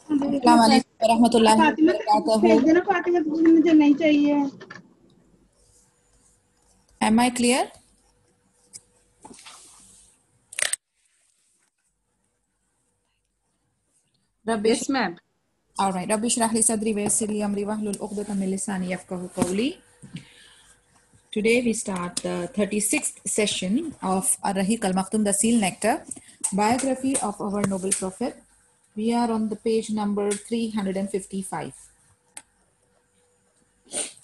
अस्सलाम वालेकुम वरहमतुल्लाहि फातिमा वबरकातुहू। भेज देना। फातिमा मुझे नहीं चाहिए। Am I clear? Rabbi Yes, ma'am. All right. Rabbi shrah li sadri wa yassir li amri wahlul 'uqdatam min lisani yafqahu qawli. Today we start the 36th session of Ar-Rahiq Al-Maktum the Seal Nectar, biography of our noble prophet. We are on the page number 355.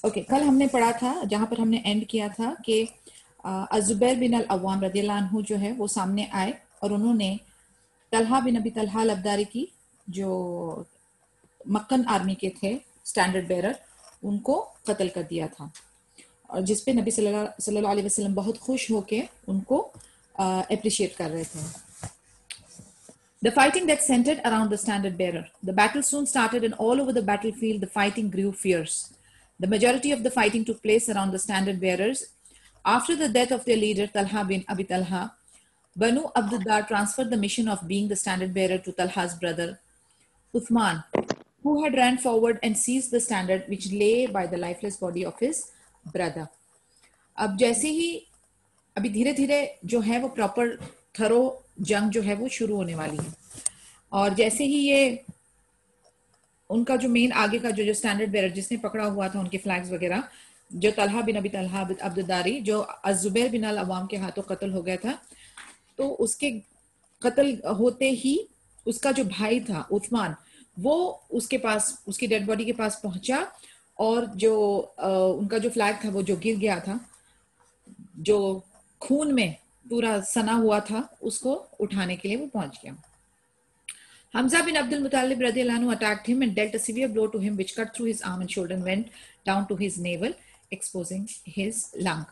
Okay, कल हमने पढ़ा था जहां पर हमने and किया था कि अज़ुबैर बिन अल-अव्वाम रदियल्लाहु अन्हु जो है वो सामने आए और उन्होंने तलहा बिन अबी तलहा लबदारी की जो मक्कन आर्मी के थे स्टैंडर्ड बेरर, उनको कत्ल कर दिया था और जिस पे नबी सल्लल्लाहु अलैहि वसल्लम बहुत खुश होके उनको अप्रिशिएट कर रहे थे. The fighting that centered around the standard bearer. The battle soon started and all over the battlefield the fighting grew fierce. The majority of the fighting took place around the standard bearers. After the death of their leader Talha bin Abi Talha, Banu Abduddar transferred the mission of being the standard bearer to Talha's brother Uthman, who had ran forward and seized the standard which lay by the lifeless body of his brother. अब जैसे ही अभी धीरे धीरे जो है वो proper thorough जंग जो है वो शुरू होने वाली है और जैसे ही ये उनका जो मेन आगे का जो स्टैंडर्ड बेरर जिसने पकड़ा हुआ था उनके फ्लैग्स वगैरह जो तलहा बिन अबी तलहा अब्दुदारी जो अज़ुबैर बिन अल अवाम के हाथों कत्ल हो गया था, तो उसके कत्ल होते ही उसका जो भाई था उस्मान वो उसके पास उसकी डेड बॉडी के पास पहुंचा और जो उनका जो फ्लैग था वो जो गिर गया था जो खून में पूरा सना हुआ था उसको उठाने के लिए वो पहुंच गया. Hamza bin Abdul Muttalib radiallahu anhu attacked him and dealt a severe blow to him which cut through his arm and shoulder and went down to his navel, exposing his lung.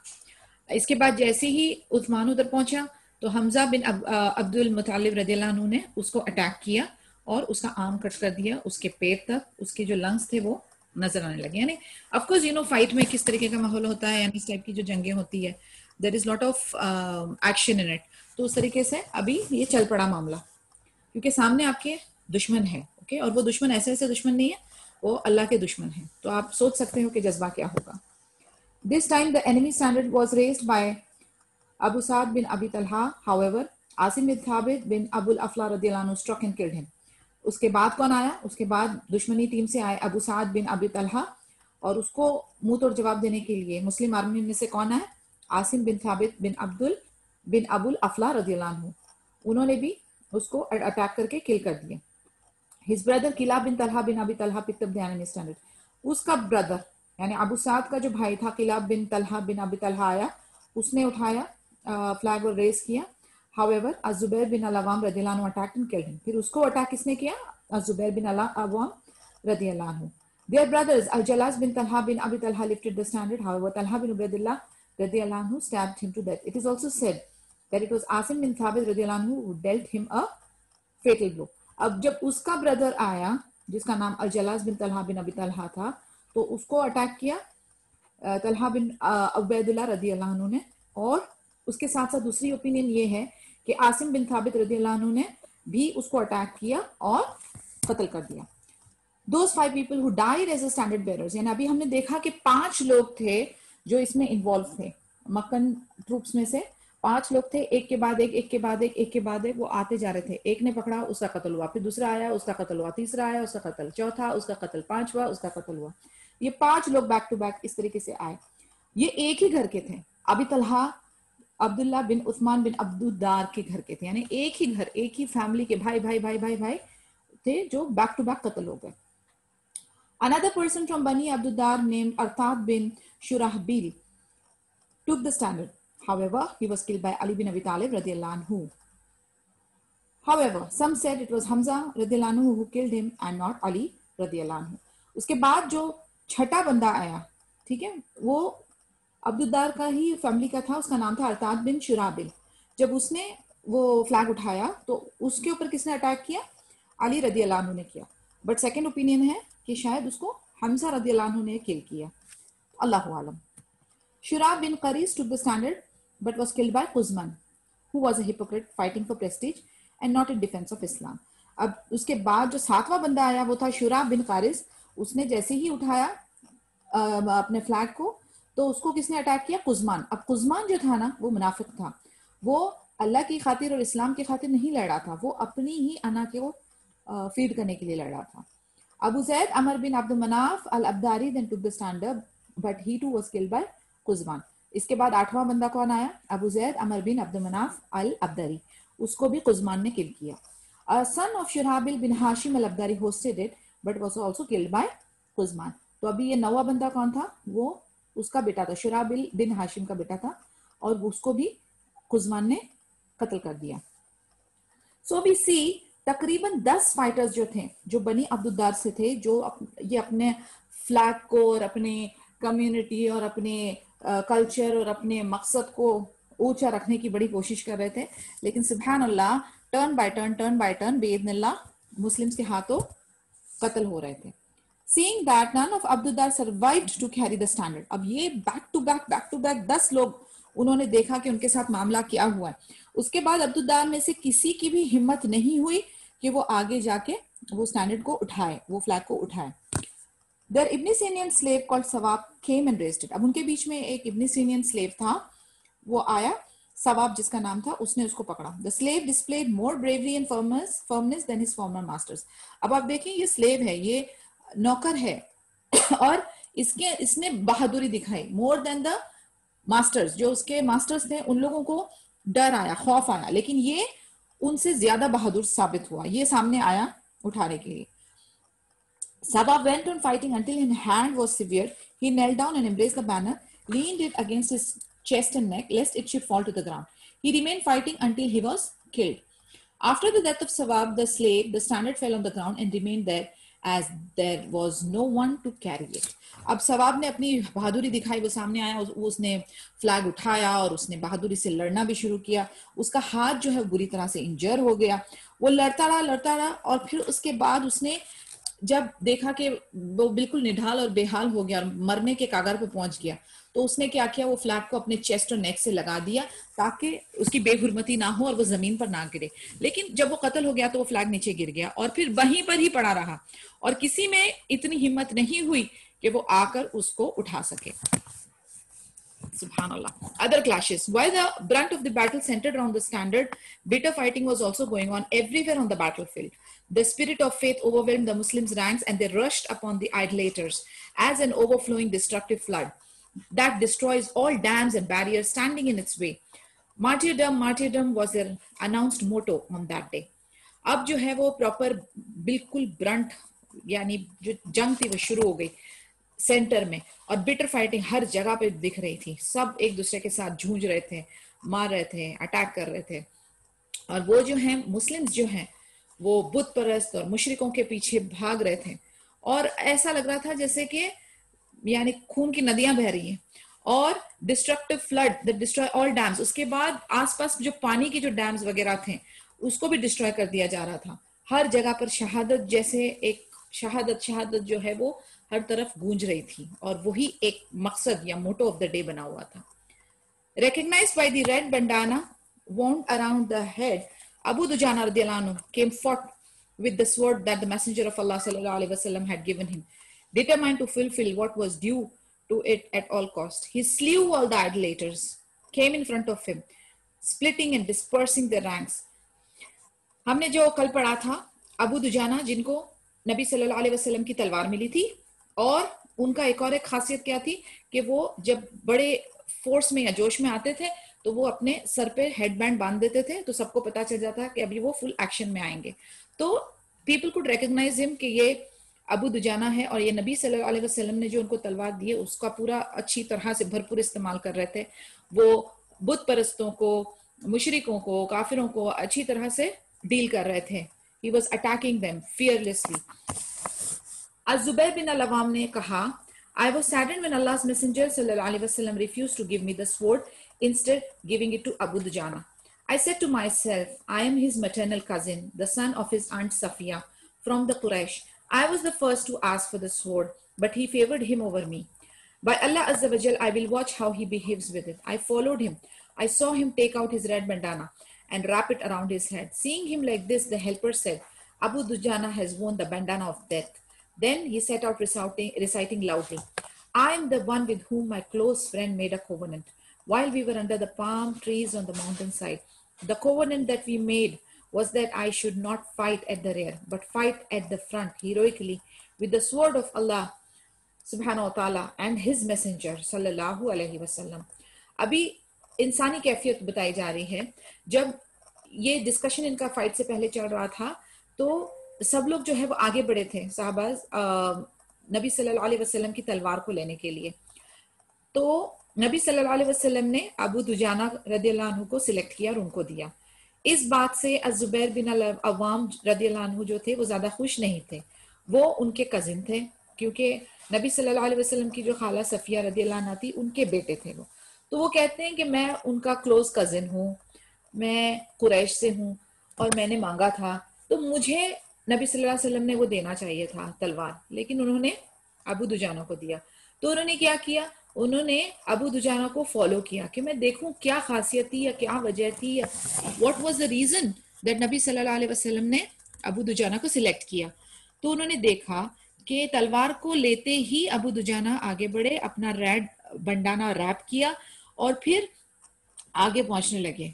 इसके बाद जैसे ही उस्मान उधर पहुंचा तो हमजा बिन अब्दुल मुतालिब रदियल्लाहु अन्हु ने उसको अटैक किया और उसका आर्म कट कर दिया, उसके पेट तक उसके जो लंग्स थे वो नजर आने लगे. यानी of course you know fight में किस तरीके का माहौल होता है, यानी इस टाइप की जो जंगें होती है there is lot of action in it. तो उस तरीके से अभी ये चल पड़ा मामला क्योंकि सामने आपके दुश्मन है. ओके, और वो दुश्मन ऐसे ऐसे दुश्मन नहीं है, वो अल्लाह के दुश्मन है. तो आप सोच सकते हो कि जज्बा क्या होगा. This time the enemy standard was raised by Abu Sa'd bin Abi Talha. However, Asim bin Thabit bin Abul Afla radiyallahu anhu struck and killed him. उसके बाद कौन आया? उसके बाद दुश्मनी टीम से आए अबू साद बिन अबी तलहा और उसको मुंह तोड़ जवाब देने के लिए मुस्लिम आर्मी में से कौन आए? आसिम बिन थाबित बिन अबुल अफला रदियल्लाहु अन्हु. उन्होंने भी उसको अटैक करके किल कर दिया. His brother Kilab bin Talha bin Abi Talha picked up the enemy standard. उसका ब्रदर यानी अबू साद का जो भाई था किलाब bin Talha bin Abi Talha आया, उसने उठाया फ्लैग और रेस किया. However, अज़ुबैर बिन अल-अवाम रदियल्लाहु अन्हु attacked and killed him. फिर उसको अटैक किसने किया? अज़ुबैर बिन अल-अवाम रदियल्लाहु अन्हु. Their brothers Al-Jalaz bin Talha bin Abi Talha lifted the standard. However, Talha bin Ubaidillah radiallahu anhu stabbed him to death. It is also said that it was Asim bin Thabit radiallahu anhu who dealt him a fatal blow. अब जब उसका brother आया जिसका नाम अल-जलाज बिन Talha bin Abi Talha था, तो उसको attack किया तलहा बिन उबैदुल्लाह रदियल्लाहु अन्हु ने. और उसके साथ साथ दूसरी ओपिनियन ये है कि आसिम बिन थाबित रदियल्लाहु अन्हु ने भी उसको अटैक किया और कत्ल कर दिया. Those 5 people who died as a standard bearers, यानी अभी हमने देखा कि 5 लोग थे जो इसमें इन्वॉल्व थे. मक्कन ट्रूप्स में से 5 लोग थे, एक के बाद एक के बाद एक के बाद एक वो आते जा रहे थे. एक ने पकड़ा, उसका कत्ल हुआ, फिर दूसरा आया, उसका कत्ल हुआ, तीसरा आया, उसका कत्ल, चौथा, उसका कत्ल, पांचवा, उसका कत्ल हुआ. ये 5 लोग बैक टू बैक इस तरीके से आए. ये एक ही घर के थे, अबी तलहा अब्दुल्ला बिन उस्मान बिन अब्दुद्दार के घर के थे. यानी एक ही घर, एक ही फैमिली के भाई भाई भाई भाई भाई थे जो बैक टू बैक कत्ल हो गए. Another person from Bani Abduddar named Artad bin Shurahbil took the standard. However, he was killed by Ali bin Abi Talib radiallahu anhu. However, some said it was Hamza radiallahu anhu who killed him and not Ali radiallahu anhu. उसके बाद जो छठा बंदा आया, ठीक है, वो अब्दुद्दार का ही फैमिली का था, उसका नाम था अरताद बिन शुराबिल. जब उसने वो फ्लैग उठाया तो उसके ऊपर किसने अटैक किया? अली रदियल्लाहु अन्हु ने किया. बट सेकंड ओपिनियन है कि शायद उसको हमजा रदियल्लाहु अन्हु ने किल किया. अल्लाहु आलम. Shurab bin Qaris took the standard but was killed by Quzman, who was a hypocrite fighting for prestige and not in defense of Islam. अब उसके बाद जो 7वां बंदा आया वो था शुराब बिन कारिस। उसने जैसे ही उठाया अपने फ्लैग को, तो उसको किसने अटैक किया? कुजमान। अब कुजमान जो था ना वो मुनाफिक था, वो अल्लाह की खातिर और इस्लाम की खातिर नहीं लड़ा था, वो अपनी ही अना को फीड करने के लिए लड़ा था। Abu Zaid Amr bin Abdul Manaf al-Abdari then took the stand up, but he too was killed by Quzman. इसके बाद 8वां बंदा कौन आया? अबू जैद अमर बिन अब्दुल मनाफ अल अब्दारी, उसको भी कुजमान ने किल किया. Son of Shurahbil bin Hashim al Abdari hoisted it but was also killed by Quzman. तो अभी ये 9वां बंदा कौन था? वो उसका बेटा था, शुराबिल बिन हाशिम का बेटा था, और उसको भी कुजमान ने कत्ल कर दिया. सो वी सी तकरीबन 10 फाइटर्स जो थे, जो बनी अब्दुद्दार से थे, जो ये अपने फ्लैग को और अपने कम्युनिटी और अपने कल्चर और अपने मकसद को ऊंचा रखने की बड़ी कोशिश कर रहे थे. लेकिन सुभान अल्लाह, टर्न बाय टर्न बेइज़्निल्लाह मुस्लिम्स के हाथों कत्ल हो रहे थे. Seeing that none of Abduddar survived to carry the standard. अब ये बैक टू बैक 10 लोग उन्होंने देखा कि उनके साथ मामला क्या हुआ है. उसके बाद अब्दुद्दार में से किसी की भी हिम्मत नहीं हुई कि वो आगे जाके वो स्टैंडर्ड को उठाए, वो फ्लैग को उठाए. Their Ibn Sinian slave called Sawab came and raised it. अब उनके बीच में एक Ibn Sinian slave था, वो आया, सवाब जिसका नाम था, उसने उसको पकड़ा. The slave displayed more bravery and firmness than his former masters. अब आप देखें, ये स्लेव है, ये नौकर है, और इसने बहादुरी दिखाई. मोर देन द मास्टर्स, जो उसके मास्टर्स थे उन लोगों को डर आया, खौफ आया, लेकिन ये उनसे ज्यादा बहादुर साबित हुआ, ये सामने आया उठाने के लिए. Sabah went on fighting until his hand was severed. He knelt down and embraced the banner, leaned it against his chest and neck, lest it should fall to the ground. He remained fighting until he was killed. After the death of Sawab, the slave, the standard fell on the ground and remained there as there was no one to carry it. अब सवाब ने अपनी बहादुरी दिखाई, वो सामने आया, उसने फ्लैग उठाया और उसने बहादुरी से लड़ना भी शुरू किया. उसका हाथ जो है बुरी तरह से इंजर हो गया. वो लड़ता रहा, और फिर उसके बाद उसने जब देखा कि वो बिल्कुल निढाल और बेहाल हो गया और मरने के कागर पे पहुंच गया, तो उसने क्या किया, वो फ्लैग को अपने चेस्ट और नेक से लगा दिया ताकि उसकी बेहुरमती ना हो और वो जमीन पर ना गिरे. लेकिन जब वो कत्ल हो गया तो वो फ्लैग नीचे गिर गया और फिर वहीं पर ही पड़ा रहा, और किसी में इतनी हिम्मत नहीं हुई कि वो आकर उसको उठा सके. Subhanallah. Other clashes. While the brunt of the battle centered around the standard, bitter fighting was also going on everywhere on the battlefield. The spirit of faith overwhelmed the Muslims' ranks and they rushed upon the idolaters as an overflowing destructive flood that destroys all dams and barriers standing in its way. Martyrdom was their announced motto on that day. अब जो है वो proper बिल्कुल Brunt यानी जो जंग थी वो शुरू हो गई सेंटर में, और बिटर फाइटिंग हर जगह पे दिख रही थी. सब एक दूसरे के साथ जूझ रहे थे, मार रहे थे, अटैक कर रहे थे. और वो जो है मुस्लिम्स जो हैं वो बुत परस्त और मुशरिकों के पीछे भाग रहे थे, और ऐसा लग रहा था जैसे कि यानी खून की नदियां बह रही हैं. और destructive flood that destroy all dams, उसके बाद आसपास जो पानी के जो डैम्स वगैरह थे उसको भी डिस्ट्रॉय कर दिया जा रहा था. हर जगह पर शहादत, जैसे एक शहादत जो है वो हर तरफ गूंज रही थी, और वही एक मकसद या मोटो ऑफ द डे बना हुआ था. Recognized by the red bandana wound around the head, Abu Dujana radiallahu anhu came forth with the sword that the Messenger of Allah sallallahu alaihi wasallam had given him, determined to fulfill what was due to it at all cost. He slew all the idolaters, came in front of him, splitting and dispersing their ranks. हमने जो कल पढ़ा था, अबू दुजाना जिनको नबी सल्लल्लाहु अलैहि वसल्लम की तलवार मिली थी, और उनका एक और एक खासियत क्या थी कि वो जब बड़े फोर्स में या जोश में आते थे तो वो अपने सर पे हेडबैंड बांध देते थे, तो सबको पता चल जाता कि अभी वो फुल एक्शन में आएंगे. तो पीपल कुड रिकॉग्नाइज हिम कि ये अबू दुजाना है, और ये नबी सल्लल्लाहु अलैहि वसल्लम ने जो उनको तलवार दी है उसका पूरा अच्छी तरह से भरपूर इस्तेमाल कर रहे थे. वो बुत परस्तों को, मुशरिकों को, काफिरों को अच्छी तरह से डील कर रहे थे. He was attacking them fearlessly. Az-Zubair bin al-Awwam ने कहा, I was saddened when Allah's Messenger sallallahu alaihi wasallam refused to give me the sword, instead giving it to Abu Dujana. I said to myself, I am his maternal cousin, the son of his aunt Safiya from the Quraysh. I was the first to ask for the sword, but he favored him over me. By Allah Azza wa Jal, I will watch how he behaves with it. I followed him. I saw him take out his red bandana and wrap it around his head. Seeing him like this, the helper said, Abu Dujana has worn the bandana of death. Then he set out reciting loudly, I am the one with whom my close friend made a covenant while we were under the palm trees on the mountainside. The covenant that we made was that I should not fight at the rear, but fight at the front heroically with the sword of Allah सुबहान तआला and his messenger सल्लल्लाहु अलैहि वसल्लम। अभी इंसानी कैफियत बताई जा रही है। जब ये डिस्कशन इनका फाइट से पहले चल रहा था तो सब लोग जो है वो आगे बढ़े थे साहबा नबी सल्लल्लाहु अलैहि वसल्लम की तलवार को लेने के लिए। तो नबी सल्लल्लाहु अलैहि वसल्लम ने अबू दुजाना रदियल्लाहु अन्हु को सिलेक्ट किया और उनको दिया। इस बात से अज़ुबैर बिन अल अवाम रदियल्लाहु अन्हु जो थे वो ज्यादा खुश नहीं थे। वो उनके कजिन थे क्योंकि नबी सल्लल्लाहु अलैहि वसल्लम की जो खाला सफिया रदियल्लाहु अन्हा थी उनके बेटे थे वो। तो वो कहते हैं कि मैं उनका क्लोज कजिन हूँ, मैं कुरैश से हूँ और मैंने मांगा था तो मुझे नबी सल्लल्लाहु अलैहि वसल्लम ने वो देना चाहिए था तलवार, लेकिन उन्होंने अबू दुजाना को दिया। तो उन्होंने क्या किया, उन्होंने अबू दुजाना को फॉलो किया कि मैं देखूं क्या खासियत थी या क्या वजह थी या what was the reason that नबी सल्लल्लाहु अलैहि वसल्लम ने अबू दुजाना को सिलेक्ट किया। तो उन्होंने देखा कि तलवार को लेते ही अबू दुजाना आगे बढ़े, अपना रेड बंडाना रैप किया और फिर आगे पहुंचने लगे।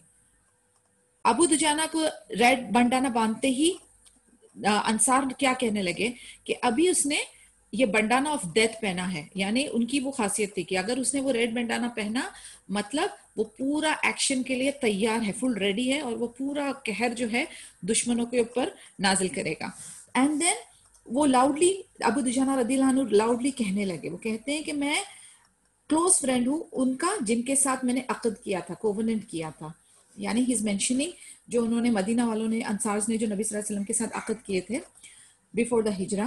अबू दुजाना को रेड बंडाना बांधते ही अंसार क्या कहने लगे कि अभी उसने ये बंडाना ऑफ डेथ पहना है, यानी उनकी वो खासियत थी कि अगर उसने वो रेड बंडाना पहना मतलब वो पूरा एक्शन के लिए तैयार है, फुल रेडी है और वो पूरा कहर जो है दुश्मनों के ऊपर नाजिल करेगा। एंड देन वो लाउडली अबू दुजाना रदियल्लाहु अन्हु लाउडली कहने लगे, वो कहते हैं कि मैं क्लोज फ्रेंड हूं उनका जिनके साथ मैंने अक़द किया था, कोवेनेंट किया था। यानी ही इज मेंशनिंग जो उन्होंने मदीना वालों ने अंसार्स ने जो नबी सल्लल्लाहु अलैहि वसल्लम के साथ अक़द किए थे बिफोर द हिजरा।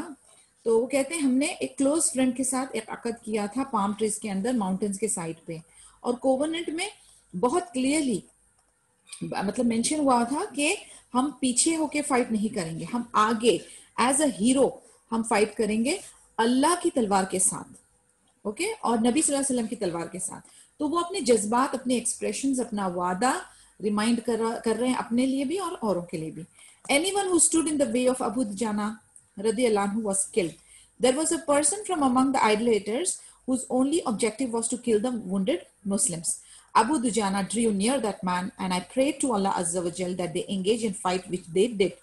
तो वो कहते हैं हमने एक क्लोज फ्रेंड के साथ एक अक़द किया था पाम ट्रीज के अंदर माउंटेन्स के साइड पे, और कोवेनेंट में बहुत क्लियरली मतलब मेंशन हुआ था कि हम पीछे होके फाइट नहीं करेंगे, हम आगे एज अ हीरो हम फाइट करेंगे अल्लाह की तलवार के साथ, ओके, और नबी सल्लल्लाहु अलैहि वसल्लम की तलवार के साथ। तो वो अपने जज्बात, अपने एक्सप्रेशंस, अपना वादा रिमाइंड कर रहे हैं अपने लिए भी और औरों के लिए भी। Anyone who stood in the way of Abu Dujana रदियल्लाहु अन्हु was killed. There was a person from among the idolaters whose only objective was to kill the wounded Muslims. Abu Dujana drew near that man, and I prayed to Allah Azza wa Jal that they engage in fight, which they did.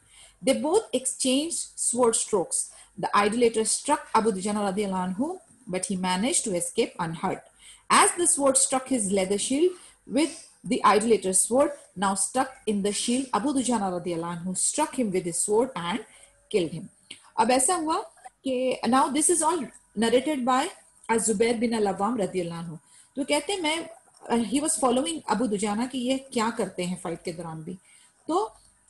They both exchanged sword strokes. The idolater struck Abu Dujana radiallahu anhu, but he managed to escape unhurt. As the sword struck his leather shield with the idolater's sword now stuck in the shield, Abu Dujana radiallahu anhu struck him with his sword and killed him. अब ऐसा हुआ कि now this is all narrated by Az Zubair bin al Awwam रदियल्लाहु अन्हु। तो कहते हैं मैं he was following Abu Dujana कि ये क्या करते हैं फाइट के दौरान भी। तो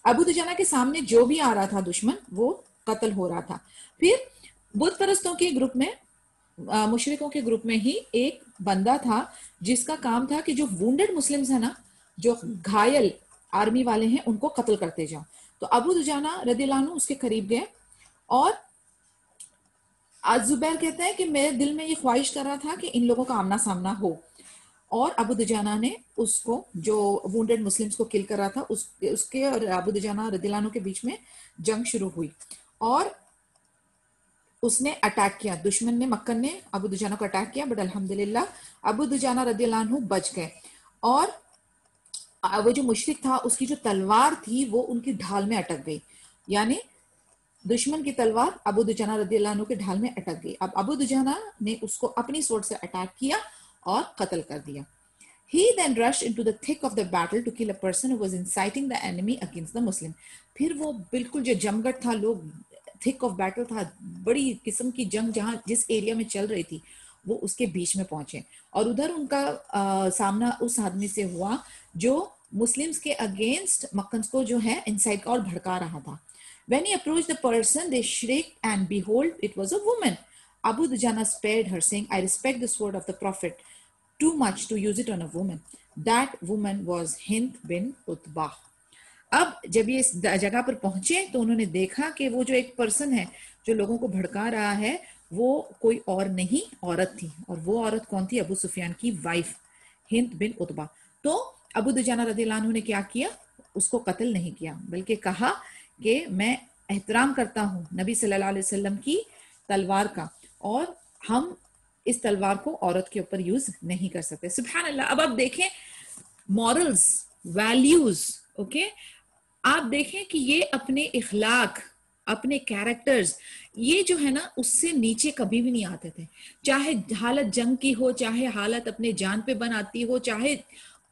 अबू दुजाना के सामने जो भी आ रहा था दुश्मन वो कत्ल हो रहा था। फिर बुत परस्तों के ग्रुप में मुशरिकों के ग्रुप में ही एक बंदा था जिसका काम था कि जो वुंडेड मुस्लिम्स है ना, जो घायल आर्मी वाले हैं उनको कत्ल करते जाओ। तो अबू दुजाना रदियल्लाहु अन्हु उसके करीब गए और अज़ुबैर कहते हैं कि मेरे दिल में ये ख्वाहिश कर रहा था कि इन लोगों का आमना सामना हो, और अबू दुजाना ने उसको जो वुंडेड मुस्लिम्स को किल कर रहा था उसके और अबू दुजाना रदियल्लाहु अन्हु के बीच में जंग शुरू हुई और उसने अटैक किया। दुश्मन ने, मक्कन ने अबू दुजाना को अटैक किया, बट अल्हम्दुलिल्लाह अबू दुजाना रदियल्लाहु अन्हु बच गए। और वो जो मुशरिक था उसकी जो तलवार थी वो उनकी ढाल में अटक गई, यानी दुश्मन की तलवार अबू दुजाना रदियल्लाहु अन्हु के ढाल में अटक गई। अब अबू दुजाना ने उसको अपनी सोर्ड से अटैक किया और कत्ल कर दिया। He then rushed into the thick of the battle to kill a person who was inciting the enemy against the Muslim. फिर वो बिल्कुल जो जमघट था, लोग थिक ऑफ बैटल था, बड़ी किस्म की जंग जहां जिस एरिया में चल रही थी वो उसके बीच में पहुंचे और उधर उनका सामना उस आदमी से हुआ जो मुस्लिम्स के अगेंस्ट मक्कन्स को जो है इंसाइट और भड़का रहा था। When he approached the person, they shrieked, and behold, it was a woman. Abu Dujana spared her, saying, I respect the sword of the Prophet too much to use it on a woman. That woman was Hind bin Utbah. अब जब ये इस जगह पर पहुंचे तो उन्होंने देखा कि वो जो एक पर्सन है जो लोगों को भड़का रहा है वो कोई और नहीं, औरत थी। और वो औरत कौन थी? अबू सुफियान की वाइफ हिंद बिन उतबा। तो अबू दुजाना रदियल्लाहु अन्हु ने क्या किया? उसको कत्ल नहीं किया, बल्कि कहा कि मैं एहतराम करता हूँ नबी सल्लल्लाहु अलैहि वसल्लम की तलवार का, और हम इस तलवार को औरत के ऊपर यूज नहीं कर सकते। सुभान अल्लाह। अब आप देखें मॉरल्स, वैल्यूज, ओके, आप देखें कि ये अपने इखलाक, अपने कैरेक्टर्स, ये जो है ना उससे नीचे कभी भी नहीं आते थे। चाहे हालत जंग की हो, चाहे हालत अपने जान पे बनाती हो, चाहे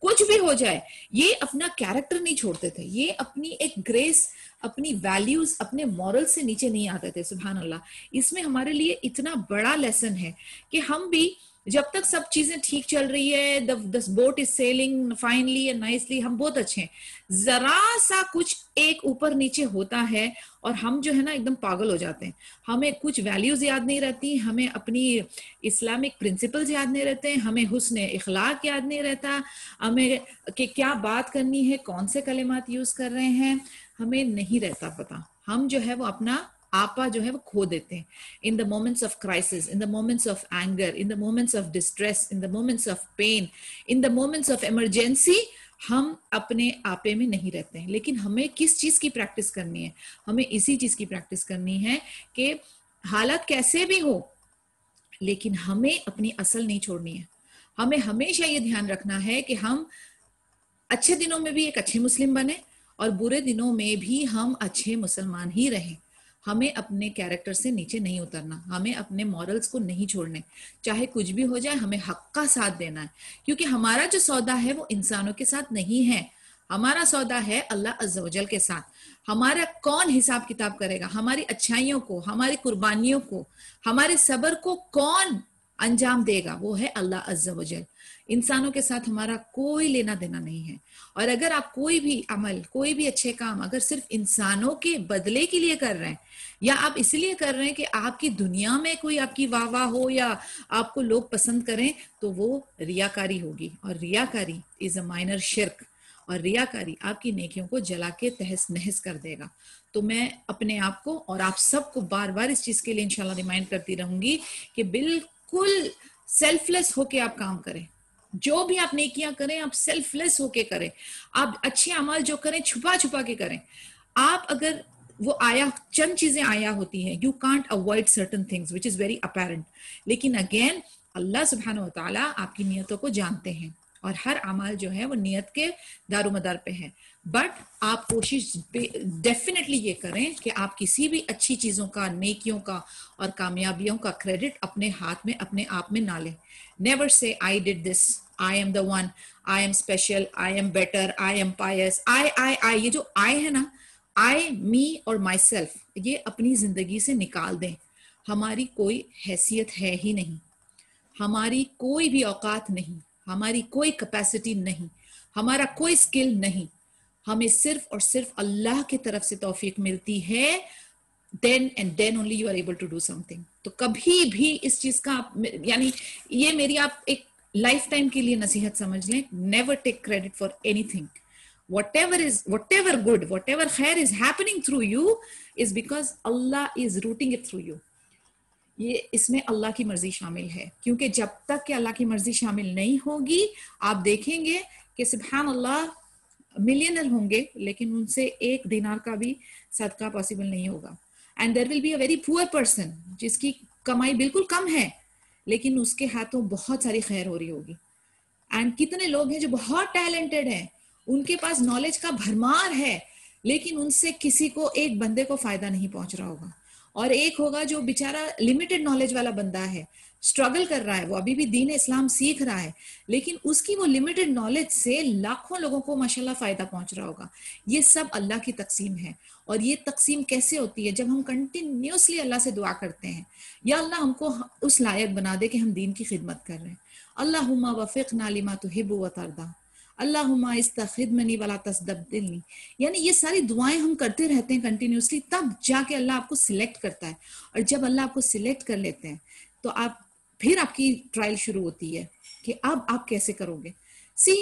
कुछ भी हो जाए, ये अपना कैरेक्टर नहीं छोड़ते थे। ये अपनी एक ग्रेस, अपनी वैल्यूज, अपने मॉरल से नीचे नहीं आते थे। सुभान अल्लाह। इसमें हमारे लिए इतना बड़ा लेसन है कि हम भी जब तक सब चीजें ठीक चल रही है, the boat is selling finally and nicely, हम बहुत अच्छे हैं। जरा सा कुछ एक ऊपर नीचे होता है और हम जो है ना एकदम पागल हो जाते हैं। हमें कुछ वैल्यूज याद नहीं रहती, हमें अपनी इस्लामिक प्रिंसिपल्स याद नहीं रहते, हमें हुस्न इखलाक याद नहीं रहता, हमें कि क्या बात करनी है, कौन से कलिमात यूज कर रहे हैं, हमें नहीं रहता पता। हम जो है वो अपना आपा जो है वो खो देते हैं in the moments of crisis, in the moments of anger, in the moments of distress, in the moments of pain, in the moments of emergency. हम अपने आपे में नहीं रहते हैं। लेकिन हमें किस चीज की प्रैक्टिस करनी है? हमें इसी चीज की प्रैक्टिस करनी है कि हालत कैसे भी हो, लेकिन हमें अपनी असल नहीं छोड़नी है। हमें हमेशा ये ध्यान रखना है कि हम अच्छे दिनों में भी एक अच्छे मुस्लिम बने और बुरे दिनों में भी हम अच्छे मुसलमान ही रहें। हमें अपने कैरेक्टर से नीचे नहीं उतरना, हमें अपने मॉरल्स को नहीं छोड़ने, चाहे कुछ भी हो जाए हमें हक का साथ देना है। क्योंकि हमारा जो सौदा है वो इंसानों के साथ नहीं है, हमारा सौदा है अल्लाह अज़्ज़ व जल के साथ। हमारा कौन हिसाब किताब करेगा? हमारी अच्छाइयों को, हमारी कुर्बानियों को, हमारे सब्र को कौन अंजाम देगा? वो है अल्लाह अज़्ज़ व जल। इंसानों के साथ हमारा कोई लेना देना नहीं है। और अगर आप कोई भी अमल, कोई भी अच्छे काम अगर सिर्फ इंसानों के बदले के लिए कर रहे हैं, या आप इसलिए कर रहे हैं कि आपकी दुनिया में कोई आपकी वाह वाह हो या आपको लोग पसंद करें, तो वो रियाकारी होगी। और रियाकारी इज अ माइनर शिर्क, और रियाकारी आपकी नेकियों को जला के तहस नहस कर देगा। तो मैं अपने आप को और आप सबको बार बार इस चीज के लिए इंशाल्लाह रिमाइंड करती रहूंगी कि बिल्कुल सेल्फलेस होके आप काम करें। जो भी आप नेकियां करें आप सेल्फलेस होके करें। आप अच्छे अमल जो करें छुपा छुपा के करें। आप अगर वो आया, चंद चीजें आया होती हैं, you can't avoid certain things which is very apparent, लेकिन अगेन अल्लाह सुब्हानहू व तआला आपकी नियतों को जानते हैं और हर अमल जो है वो नियत के दारोमदार पे है। बट आप कोशिश डेफिनेटली ये करें कि आप किसी भी अच्छी चीजों का, नेकियों का और कामयाबियों का क्रेडिट अपने हाथ में, अपने आप में ना लें। Never say I did this, I am the one, I am special, I am better, I am pious, I, ये जो आई है ना, आई, मी और माई सेल्फ, ये अपनी जिंदगी से निकाल दें। हमारी कोई हैसियत है ही नहीं, हमारी कोई भी औकात नहीं, हमारी कोई कैपेसिटी नहीं, हमारा कोई स्किल नहीं। हमें सिर्फ और सिर्फ अल्लाह की तरफ से तौफीक मिलती है। then and then only you are able to do something। तो कभी भी इस चीज का यानी ये मेरी आप एक लाइफ टाइम के लिए नसीहत समझ लें, never take credit for anything. whatever good, whatever khair is happening through you is because Allah is rooting it through you। ये इसमें अल्लाह की मर्जी शामिल है, क्योंकि जब तक कि अल्लाह की मर्जी शामिल नहीं होगी, आप देखेंगे कि सुभान अल्लाह मिलियनर होंगे लेकिन उनसे एक दिनार का भी सदका पॉसिबल नहीं होगा। And there will be a very poor person जिसकी कमाई बिल्कुल कम है लेकिन उसके हाथों बहुत सारी खैर हो रही होगी। एंड कितने लोग हैं जो बहुत टैलेंटेड हैं, उनके पास नॉलेज का भरमार है लेकिन उनसे किसी को, एक बंदे को फायदा नहीं पहुंच रहा होगा। और एक होगा जो बेचारा लिमिटेड नॉलेज वाला बंदा है, स्ट्रगल कर रहा है, वो अभी भी दीन इस्लाम सीख रहा है लेकिन उसकी वो लिमिटेड नॉलेज से लाखों लोगों को माशाल्लाह फायदा पहुंच रहा होगा। ये सब अल्लाह की तकसीम है। और ये तकसीम कैसे होती है? जब हम कंटिन्यूसली अल्लाह से दुआ करते हैं, या अल्लाह हमको उस लायक बना दे कि हम दीन की खिदमत कर रहे हैं। अल्लाहुम्मा वफ़िक़ना लिमा तुहिब्बु व तर्दा, अल्लाहुम्मा इस्तखिदमनी वला तस्दब्दिलनी। यानी ये सारी दुआएं हम करते रहते हैं कंटिन्यूसली, तब जाके अल्लाह आपको सिलेक्ट करता है। और जब अल्लाह आपको सिलेक्ट कर लेते हैं तो आप फिर आपकी ट्रायल शुरू होती है कि अब आप कैसे करोगे। सी,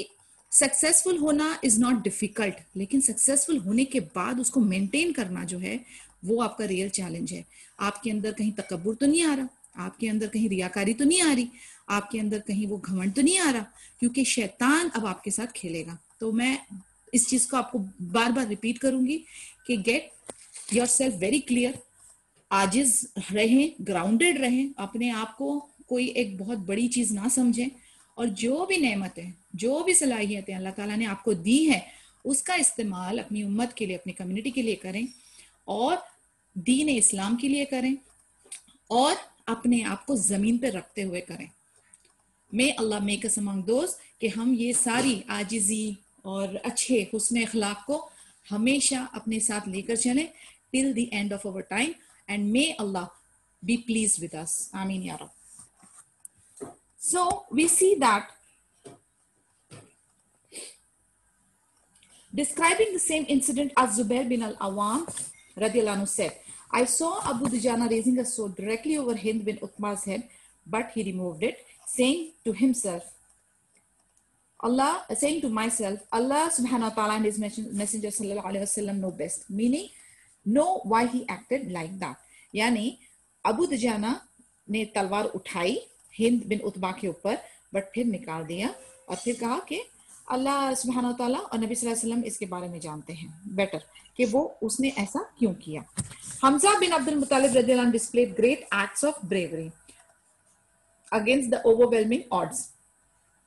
सक्सेसफुल होना इज नॉट डिफिकल्ट, लेकिन सक्सेसफुल होने के बाद उसको मेंटेन करना जो है वो आपका रियल चैलेंज है। आपके अंदर कहीं तकब्बुर तो नहीं आ रहा, आपके अंदर कहीं रियाकारी तो नहीं आ रही, आपके अंदर कहीं वो घमंड तो नहीं आ रहा, क्योंकि शैतान अब आपके साथ खेलेगा। तो मैं इस चीज को आपको बार बार रिपीट करूंगी कि गेट योरसेल्फ वेरी क्लियर, आजिज रहें, ग्राउंडेड रहें, अपने आप को कोई एक बहुत बड़ी चीज ना समझें, और जो भी नेमत है, जो भी सलाहियतें अल्लाह ताला ने आपको दी है, उसका इस्तेमाल अपनी उम्मत के लिए, अपनी कम्युनिटी के लिए करें, और दीन इस्लाम के लिए करें, और अपने आप को जमीन पर रखते हुए करें। मे अल्लाह मेक अस अमंग दोस्त कि हम ये सारी आजिजी और अच्छे हुस्न अखलाक को हमेशा अपने साथ लेकर चलें till the end of our time, and may Allah be please with us, आमीन या रब। So we see that describing the same incident, Az-Zubair bin al-Awwam radiallahu anhu said, I saw Abu Dujana raising a sword directly over Hind bin Utba's head, but he removed it, saying to myself, Allah subhanahu wa ta'ala and his messenger sallallahu alayhi wa sallam know best, meaning know why he acted like that. यानी अबू दुजाना ने तलवार उठाई हिंद बिन Utba के ऊपर, but फिर निकाल दिया और फिर कहा कि अल्लाह सुब्हानहू व तआला और नबी सल्लल्लाहु अलैहि वसल्लम इसके बारे में जानते हैं बेटर कि वो उसने ऐसा क्यों किया। हमजा बिन अब्दुल मुत्तलिब रज़ियल्लाहु अन्हु displayed great acts of bravery against the overwhelming odds.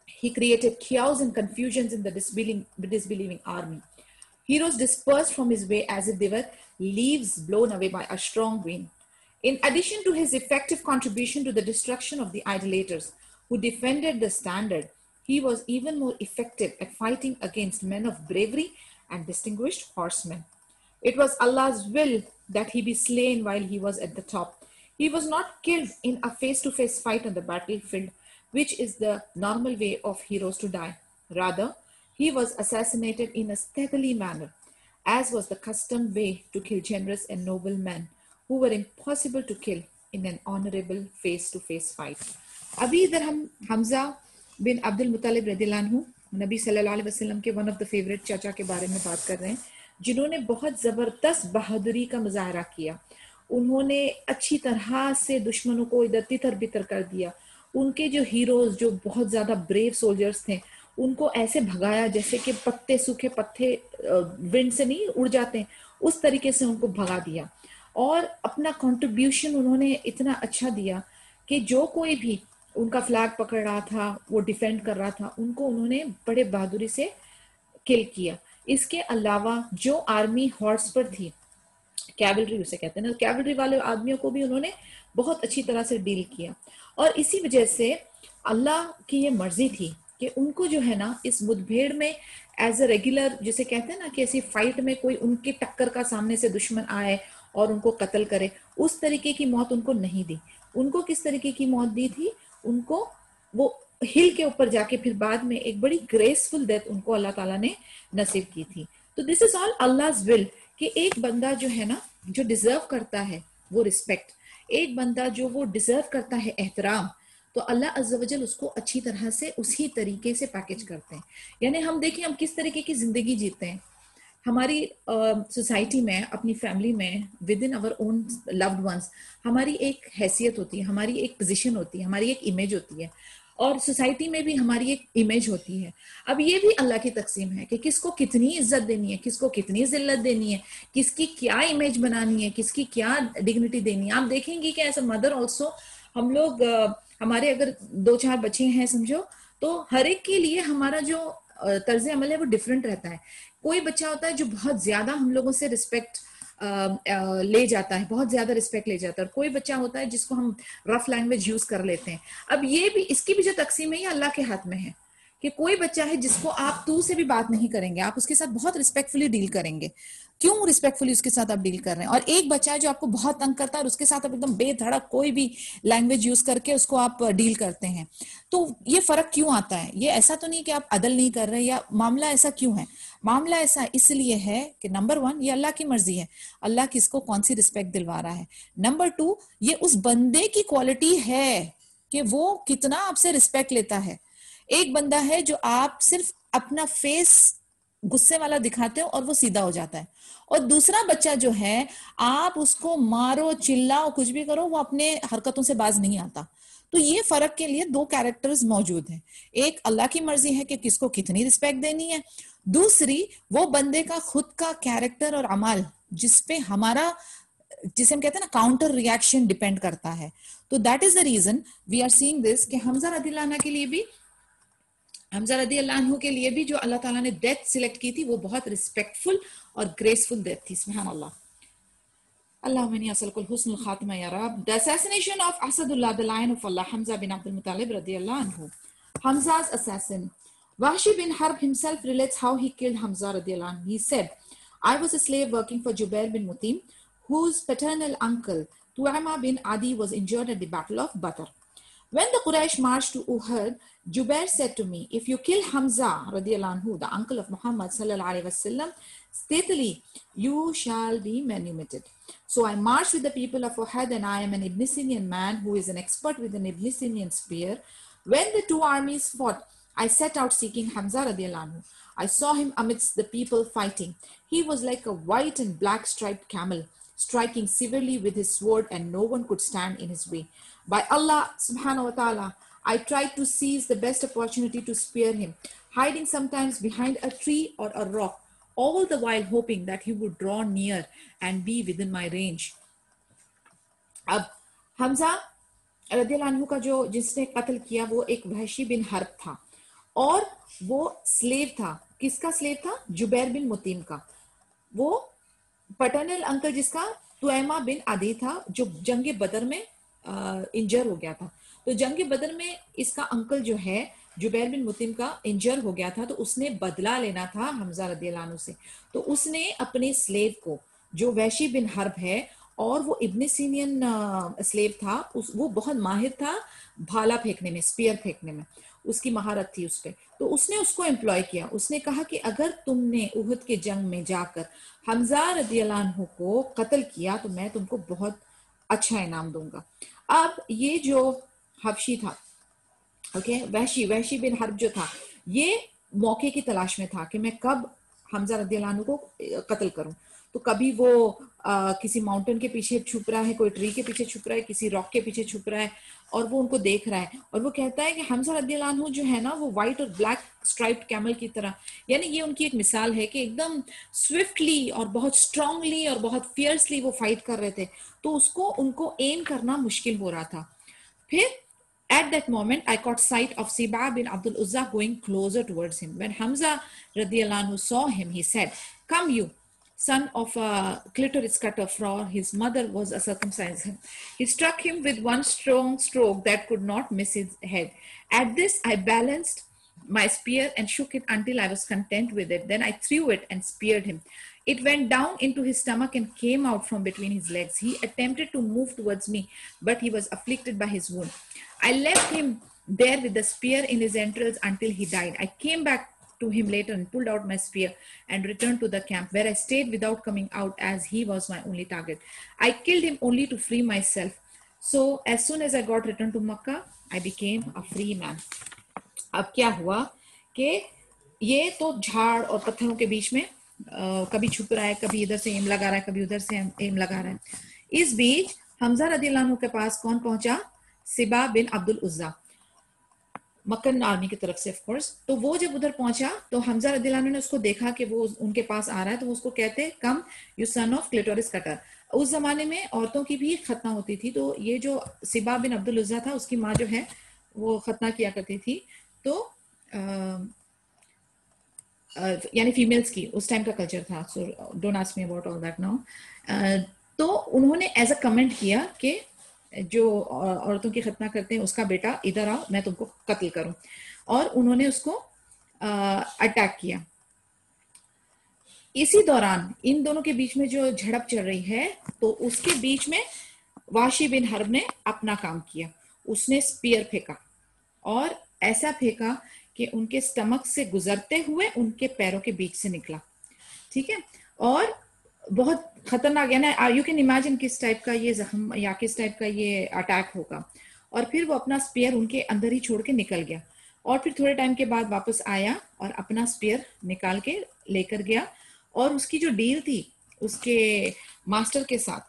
He created chaos and confusions in the disbelieving army. Heroes dispersed from his way as if they were leaves blown away by a strong wind. In addition to his effective contribution to the destruction of the idolaters who defended the standard, he was even more effective at fighting against men of bravery and distinguished horsemen. It was Allah's will that he be slain while he was at the top. He was not killed in a face-to-face fight on the battlefield, which is the normal way of heroes to die. Rather, he was assassinated in a stealthy manner, as was the custom way to kill generous and noble men who were impossible to kill in an honorable face-to-face fight. अभी इधर हम हमजा बिन अब्दुल मुत्तलिब रज़ियल्लाहु अन्हु नबी सल्लल्लाहु अलैहि वसल्लम के one of the favourite चाचा के बारे में बात कर रहे हैं, जिन्होंने बहुत जबरदस्त बहादुरी का मुजाहरा किया। उन्होंने अच्छी तरह से दुश्मनों को इधर तितर बितर कर दिया। उनके जो हीरोज, जो बहुत ज्यादा ब्रेव सोल्जर्स थे, उनको ऐसे भगाया जैसे कि पत्ते, सूखे पत्ते विंड से नहीं उड़ जाते हैं, उस तरीके से उनको भगा दिया। और अपना कंट्रीब्यूशन उन्होंने इतना अच्छा दिया कि जो कोई भी उनका फ्लैग पकड़ रहा था, वो डिफेंड कर रहा था, उनको उन्होंने बड़े बहादुरी से किल किया। इसके अलावा जो आर्मी हॉर्स पर थी, कैवलरी उसे कहते हैं ना, कैवलरी वाले आदमियों को भी उन्होंने बहुत अच्छी तरह से डील किया। और इसी वजह से अल्लाह की ये मर्जी थी कि उनको जो है ना इस मुठभेड़ में एज अ रेगुलर, जिसे कहते हैं ना कि ऐसी फाइट में कोई उनके टक्कर का सामने से दुश्मन आए और उनको कत्ल करे, उस तरीके की मौत उनको नहीं दी। उनको किस तरीके की मौत दी थी? उनको वो हिल के ऊपर जाके फिर बाद में एक बड़ी ग्रेसफुल डेथ उनको अल्लाह ताला ने नसीब की थी। तो दिस इज ऑल अल्लाह's विल कि एक बंदा जो है ना, जो डिजर्व करता है वो रिस्पेक्ट, एक बंदा जो वो डिजर्व करता है एहतराम, तो अल्लाह अज़्ज़ा वजल उसको अच्छी तरह से उसी तरीके से पैकेज करते हैं। यानी हम देखिए हम किस तरीके की जिंदगी जीते हैं हमारी सोसाइटी में, अपनी फैमिली में, with in our own loved ones, हमारी एक हैसियत होती है, हमारी एक पोजीशन होती है, हमारी एक इमेज होती है, और सोसाइटी में भी हमारी एक इमेज होती है। अब ये भी अल्लाह की तकसीम है कि किसको कितनी इज्जत देनी है, किसको कितनी जिल्लत देनी है, किसकी क्या इमेज बनानी है, किसकी क्या डिग्निटी देनी है। आप देखेंगे कि एज अ मदर ऑल्सो हम लोग, हमारे अगर 2-4 बच्चे हैं समझो, तो हर एक के लिए हमारा जो तर्ज अमल है वो डिफरेंट रहता है। कोई बच्चा होता है जो बहुत ज्यादा हम लोगों से रिस्पेक्ट ले जाता है, बहुत ज्यादा रिस्पेक्ट ले जाता है, और कोई बच्चा होता है जिसको हम रफ लैंग्वेज यूज कर लेते हैं। अब ये भी, इसकी भी जो तकसीम है ये अल्लाह के हाथ में है कि कोई बच्चा है जिसको आप तू से भी बात नहीं करेंगे, आप उसके साथ बहुत रिस्पेक्टफुली डील करेंगे। क्यों रिस्पेक्टफुली उसके साथ आप डील कर रहे हैं? और एक बच्चा है जो आपको बहुत तंग करता है और उसके साथ आप एकदम बेधड़क कोई भी लैंग्वेज यूज करके उसको आप डील करते हैं। तो ये फर्क क्यों आता है? ये ऐसा तो नहीं कि आप अदल नहीं कर रहे, या मामला ऐसा क्यों है? मामला ऐसा इसलिए है कि नंबर 1 ये अल्लाह की मर्जी है, अल्लाह किसको कौन सी रिस्पेक्ट दिलवा रहा है। नंबर 2 ये उस बंदे की क्वालिटी है कि वो कितना आपसे रिस्पेक्ट लेता है। एक बंदा है जो आप सिर्फ अपना फेस गुस्से वाला दिखाते हो और वो सीधा हो जाता है। और दूसरा बच्चा जो है, आप उसको मारो चिल्लाओ कुछ भी करो, वो अपने हरकतों से बाज नहीं आता। तो ये फर्क के लिए दो कैरेक्टर्स मौजूद हैं। एक अल्लाह की मर्जी है कि किसको कितनी रिस्पेक्ट देनी है, दूसरी वो बंदे का खुद का कैरेक्टर और अमल जिसपे हमारा, जिसे हम कहते हैं ना, काउंटर रिएक्शन डिपेंड करता है। तो that is the reason we are seeing this कि हमजा रदियल्लाहु अन्हु के लिए भी, हमजा रदियल्लाहु अन्हु के लिए भी जो अल्लाह ताला ने डेथ सिलेक्ट की थी वो बहुत रिस्पेक्टफुल और ग्रेसफुल डेथ थी। सुभान अल्लाह। Allahumma inni as'aluka al-husnul khatima ya Rab. The assassination of Asadullah, the Lion of Allah, Hamza bin Abdul Muttalib radiyallahu anhu. Hamza's assassin. Wahshi bin Harb himself relates how he killed Hamza radiyallahu anhu. He said, I was a slave working for Jubair bin Mutim, whose paternal uncle, Tu'ama bin Adi, was injured at the Battle of Badr. When the Quraysh marched to Uhud, Jubair said to me, if you kill Hamza radiyallahu anhu, the uncle of Muhammad sallallahu alaihi wasallam, steadily you shall be manumitted. So I marched with the people of Uhud, and I am an Ibn Sinian man who is an expert with an Ibn Sinian spear. When the two armies fought, I set out seeking Hamza radiallahu anhu. I saw him amidst the people fighting. He was like a white and black striped camel, striking severely with his sword, and no one could stand in his way. By Allah subhanahu wa ta'ala, I tried to seize the best opportunity to spear him, hiding sometimes behind a tree or a rock, all the while hoping that he would draw near and be within my range. अब हमजा रदियल्लाहु अन्हु का जो जिसने कत्ल किया वो एक वहशी बिन हर्ब था, और वो स्लेव था। किसका स्लेव था? जुबैर बिन मुतीम का। वो पैटर्नल अंकल जिसका तुएमा बिन आदी था, जो जंगे बदर में इंजर हो गया था। तो जंगे बदर में इसका अंकल जो है जुबैर बिन मुतीम का इंजर हो गया था, तो उसने बदला लेना था हमजा रदियल्लाहु अन्हु से। तो उसने अपने स्लेव को, जो वैशी बिन हर्ब है और वो इब्न सीनियन स्लेव था, वो बहुत माहिर था भाला फेंकने में, स्पीयर फेंकने में, उसकी महारत थी उस पे। तो उसने उसको एम्प्लॉय किया। उसने कहा कि अगर तुमने उहद के जंग में जाकर हमजा रदियल्लाहु अन्हु को कत्ल किया तो मैं तुमको बहुत अच्छा इनाम दूंगा। अब ये जो हबशी था, ओके, वहशी बिन हर्ब जो था, ये मौके की तलाश में था कि मैं कब हमजा रदियल्लाहु अन्हु को कत्ल करूं। तो कभी वो किसी माउंटेन के पीछे छुप रहा है, कोई ट्री के पीछे छुप रहा है, किसी रॉक के पीछे छुप रहा है, और वो उनको देख रहा है। और वो कहता है कि हमजा रदियल्लाहु अन्हु जो है ना, वो व्हाइट और ब्लैक स्ट्राइप्ड कैमल की तरह, यानी ये उनकी एक मिसाल है कि एकदम स्विफ्टली और बहुत स्ट्रांगली और बहुत फियर्सली वो फाइट कर रहे थे। तो उसको उनको एम करना मुश्किल हो रहा था। फिर at that moment, I caught sight of Siba bin Abdul Uzza going closer towards him. When Hamza radiallahu anhu saw him, he said, come you, son of a clitoris cutter, for his mother was a circumcised. He struck him with one strong stroke that could not miss his head. At this, I balanced my spear and shook it until I was content with it. Then I threw it and speared him. It went down into his stomach and came out from between his legs. He attempted to move towards me, but he was afflicted by his wound. I left him there with the spear in his entrails until he died. I came back to him later and pulled out my spear and returned to the camp, where I stayed without coming out, as he was my only target. I killed him only to free myself. So as soon as I got returned to Makkah, I became a free man. अब क्या हुआ कि ये तो झाड़ और पत्थरों के बीच में कभी छुप रहा है, कभी इधर से एम लगा रहा है, कभी उधर से एम लगा रहा है। इस बीच हमजा रदियल्लाहु अन्हु के पास कौन पहुंचा? सिबा बिन अब्दुल उज्जा, मक्कन आर्मी की तरफ से ऑफ कोर्स। तो वो जब उधर पहुंचा तो हमजा रदियल्लाहु अन्हु ने उसको देखा कि वो उनके पास आ रहा है, तो वो उसको कहते, come you son of clitoris cutter. उस जमाने में औरतों की भी खतना होती थी, तो ये जो सिबा बिन अब्दुल उज्जा था, उसकी माँ जो है वो खतना किया करती थी। तो यानी फीमेल्स की उस टाइम का कल्चर था। So don't ask me about all that now. तो उन्होंने एज अ कमेंट किया कि जो औरतों की खतना करते हैं उसका बेटा इधर आओ, मैं तुमको कत्ल करूं, और उन्होंने उसको अटैक किया। इसी दौरान इन दोनों के बीच में जो झड़प चल रही है, तो उसके बीच में वाशी बिन हर्ब ने अपना काम किया। उसने स्पीयर फेंका और ऐसा फेंका कि उनके स्टमक से गुजरते हुए उनके पैरों के बीच से निकला। ठीक है, और बहुत खतरनाक है ना, यू कैन इमेजिन किस टाइप का ये जख्म या किस टाइप का ये अटैक होगा। और फिर वो अपना स्पीयर उनके अंदर ही छोड़ के निकल गया। और फिर थोड़े टाइम के बाद वापस आया और अपना स्पीयर निकाल के लेकर गया, और उसकी जो डील थी उसके मास्टर के साथ,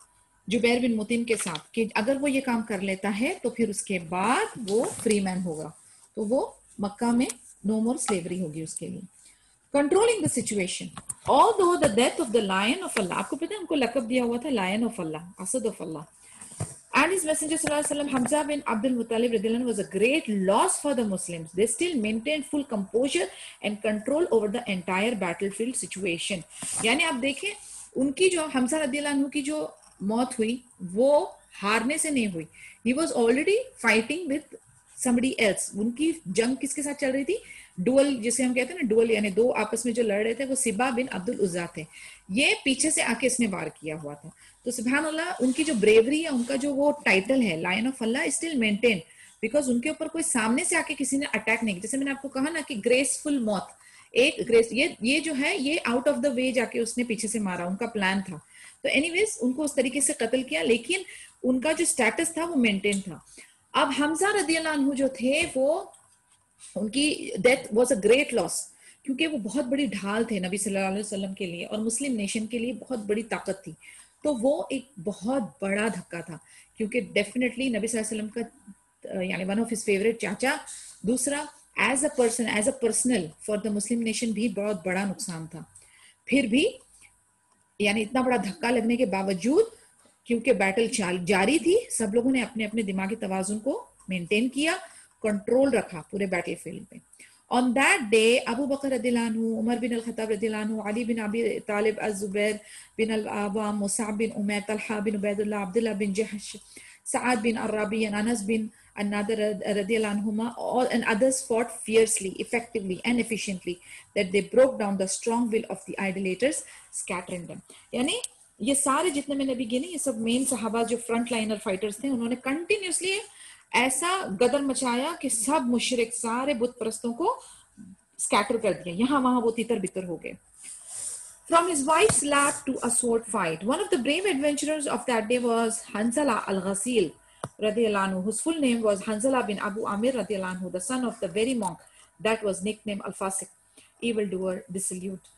जुबैर बिन मुतिम के साथ, कि अगर वो ये काम कर लेता है तो फिर उसके बाद वो फ्री मैन होगा, तो वो मक्का में नो मोर स्लेवरी होगी उसके लिए। Controlling the situation although the death of the lion of Allah, आपको पता है उनको लकब दिया हुआ था लायन ऑफ अल्लाह, असद of Allah, and his messenger sallallahu alaihi wasallam Hamza bin Abdul Muttalib radhiyallahu anhu was a great loss for the Muslims. They still maintained full composure and control over the entire battlefield situation. यानी आप देखें उनकी जो हमजा रदियल्लाहु अन्हु की जो मौत हुई वो हारने से नहीं हुई, he was already fighting with somebody else. उनकी जंग किसके साथ चल रही थी, डुअल जिसे हम कहते हैं ना, डुअल यानी दो आपस में जो लड़ रहे थे, वो सिबा बिन अब्दुल उज्जा थे, ये पीछे से आके इसने वार किया हुआ था। तो सुभान अल्लाह, उनकी जो ब्रेवरी है, उनका जो वो टाइटल है lion of Allah still maintain, because उनके ऊपर कोई सामने से आके किसी ने अटैक नहीं किया। जैसे मैंने आपको कहा ना कि ग्रेसफुल मौत, एक ग्रेस, ये जो है ये आउट ऑफ द वे जाके उसने पीछे से मारा, उनका प्लान था। तो एनीवेज उनको उस तरीके से कत्ल किया, लेकिन उनका जो स्टेटस था वो मेंटेन था। अब हमजा रदियल्लाहु अन्हु जो थे वो, उनकी death was a great loss, क्योंकि वो बहुत बड़ी ढाल थे नबी सल्लल्लाहु अलैहि वसल्लम के लिए और मुस्लिम नेशन के लिए बहुत बड़ी ताकत थी। तो वो एक बहुत बड़ा धक्का था, क्योंकि डेफिनेटली नबी सल्लल्लाहु अलैहि वसल्लम का यानी वन ऑफ हिज फेवरेट चाचा, दूसरा as a person, as a personal for the Muslim nation भी बहुत बड़ा नुकसान था। फिर भी यानी इतना बड़ा धक्का लगने के बावजूद, क्योंकि बैटल जारी थी, सब लोगों ने अपने अपने दिमागी तवाजुन को मेंटेन किया, कंट्रोल रखा पूरे बैटलफील्ड पे। On that day, Abu Bakr radhiyallahu anhu, Umar bin al-Khattab radhiyallahu anhu, Ali bin Abi Talib, Az-Zubair bin al-Awwam, Mus'ab bin Umair, Talha bin Ubaidullah, Abdullah bin Jahsh, Sa'ad bin Arabi, and Anas bin An-Nadr radhiyallahu anhuma, all and others fought fiercely, effectively, and efficiently, that they broke down the strong will of the idolaters, scattering them. यानी ये सारे जितने मैंने अभी गिने, ये सब main सहाबा जो फ्रंट लाइनर फाइटर्स थे, उन्होंने कंटिन्यूसली ऐसा गदर मचाया कि सब मुशरिक, सारे बुत परस्तों को स्कैटर कर दिया, यहां वहां वो तितर बितर हो गए। From his wife's lap to a sword fight, one of the brave adventurers of that day was Hanzala al-Ghasil radiyallahu anhu, whose full name was Hanzala bin Abu Amir radiyallahu anhu, the son of the very monk that was nicknamed al-Fasiq, evildoer, dissolute,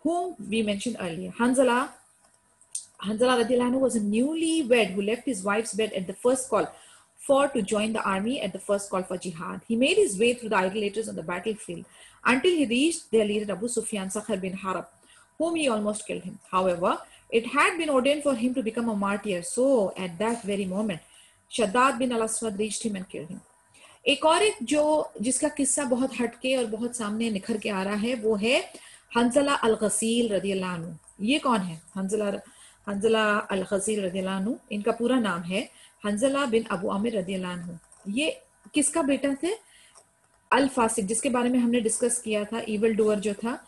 whom we mentioned earlier. Hanzala radiyallahu anhu was a newlywed who left his wife's bed at the first call to join the army at the first call for jihad. He made his way through the idolaters on the battlefield until he reached their leader Abu Sufyan Sakhar bin Harb, whom he almost killed him. However, it had been ordained for him to become a martyr, so at that very moment, Shaddad bin al-Aswad reached him and killed him. एक और एक जो जिसका किस्सा बहुत हटके और बहुत सामने निखर के आ रहा है, वो है हंजला अल-गसील रदियल्लाहु अन्हु। ये कौन है? हंजला अल-गसील रदियल्लाहु अन्हु, इनका पूरा नाम है हंजला बिन अबू आमिर रदियल्लाहु अन्हु। ये किसका बेटा थे? अल फासिक, जिसके बारे में हमने डिस्कस किया था, इवल डूअर जो था,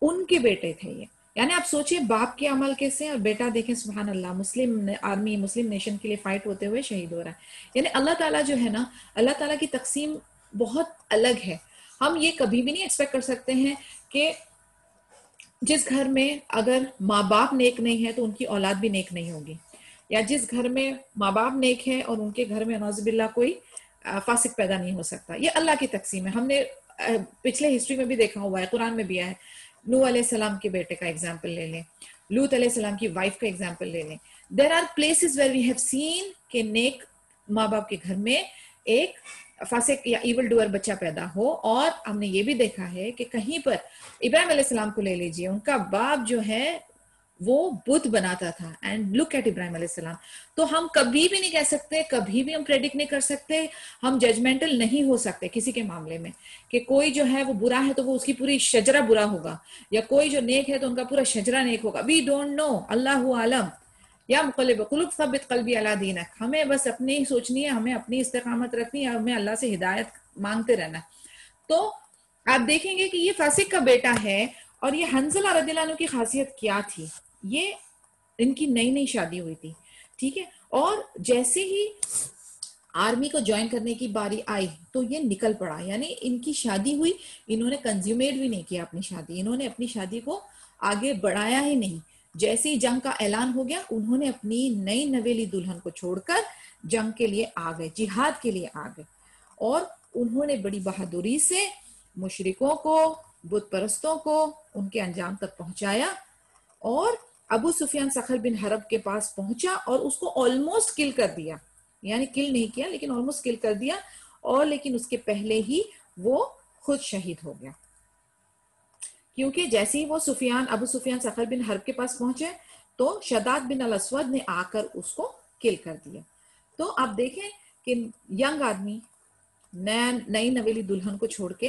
उनके बेटे थे ये। यानी आप सोचिए बाप के अमल कैसे, और बेटा देखें, सुभान अल्लाह, मुस्लिम आर्मी, मुस्लिम नेशन के लिए फाइट होते हुए शहीद हो रहा है। यानी अल्लाह ताला जो है ना, अल्लाह ताला की तकसीम बहुत अलग है। हम ये कभी भी नहीं एक्सपेक्ट कर सकते हैं कि जिस घर में अगर माँ बाप नेक नहीं है तो उनकी औलाद भी नेक नहीं होगी, या जिस घर में माँ बाप नेक है और उनके घर में नौजुबिल्ला कोई फासिक पैदा नहीं हो सकता। ये अल्लाह की तकसीम है। हमने पिछले हिस्ट्री में भी देखा हुआ है, कुरान में भी आया है। नूह अलैहिस्सलाम के बेटे का एग्जाम्पल ले लें, लूत अलैहिस्सलाम की वाइफ का एग्जाम्पल ले लें। There are places where we have seen के नेक माँ बाप के घर में एक फासिक या इवल डूअर बच्चा पैदा हो, और हमने ये भी देखा है कि कहीं पर इब्राहिम अलैहिस्सलाम को ले लीजिए, उनका बाप जो है वो बुत बनाता था, एंड लुक एट इब्राहिम अलैहिस्सलाम। तो हम कभी भी नहीं कह सकते, कभी भी हम प्रेडिक्ट नहीं कर सकते, हम जजमेंटल नहीं हो सकते किसी के मामले में कि कोई जो है वो बुरा है तो वो उसकी पूरी शजरा बुरा होगा, या कोई जो नेक है तो उनका पूरा शजरा नेक होगा। वी डोंट नो, अल्लाहु आलम। या मुक़ल्लिब क़ुलूब सब्बित क़ल्बी अला दीनक, हमें बस अपनी ही सोचनी है, हमें अपनी इस्तिक़ामत रखनी है, हमें अल्लाह से हिदायत मांगते रहना। तो आप देखेंगे कि ये फासिक का बेटा है, और ये हंज़ला रज़ियल्लाहु अन्हु की खासियत क्या थी, ये इनकी नई नई शादी हुई थी, ठीक है, और जैसे ही आर्मी को ज्वाइन करने की बारी आई तो ये निकल पड़ा। यानी इनकी शादी हुई, इन्होंने कंज्यूमेट भी नहीं किया अपनी शादी, इन्होंने अपनी शादी को आगे बढ़ाया ही नहीं। जैसे ही जंग का ऐलान हो गया, उन्होंने अपनी नई नवेली दुल्हन को छोड़कर जंग के लिए आ गए, जिहाद के लिए आ गए, और उन्होंने बड़ी बहादुरी से मुशरिकों को, बुत परस्तों को उनके अंजाम तक पहुंचाया और अबू सुफियान सखर बिन हरब के पास पहुंचा और उसको ऑलमोस्ट किल कर दिया, यानी किल नहीं किया लेकिन ऑलमोस्ट किल कर दिया, और लेकिन उसके पहले ही वो खुद शहीद हो गया, क्योंकि जैसे ही वो अबू सुफियान सखर बिन हरब के पास पहुंचे तो शदाद बिन अल अस्वद ने आकर उसको किल कर दिया। तो आप देखें कि यंग आदमी नई नवेली दुल्हन को छोड़ के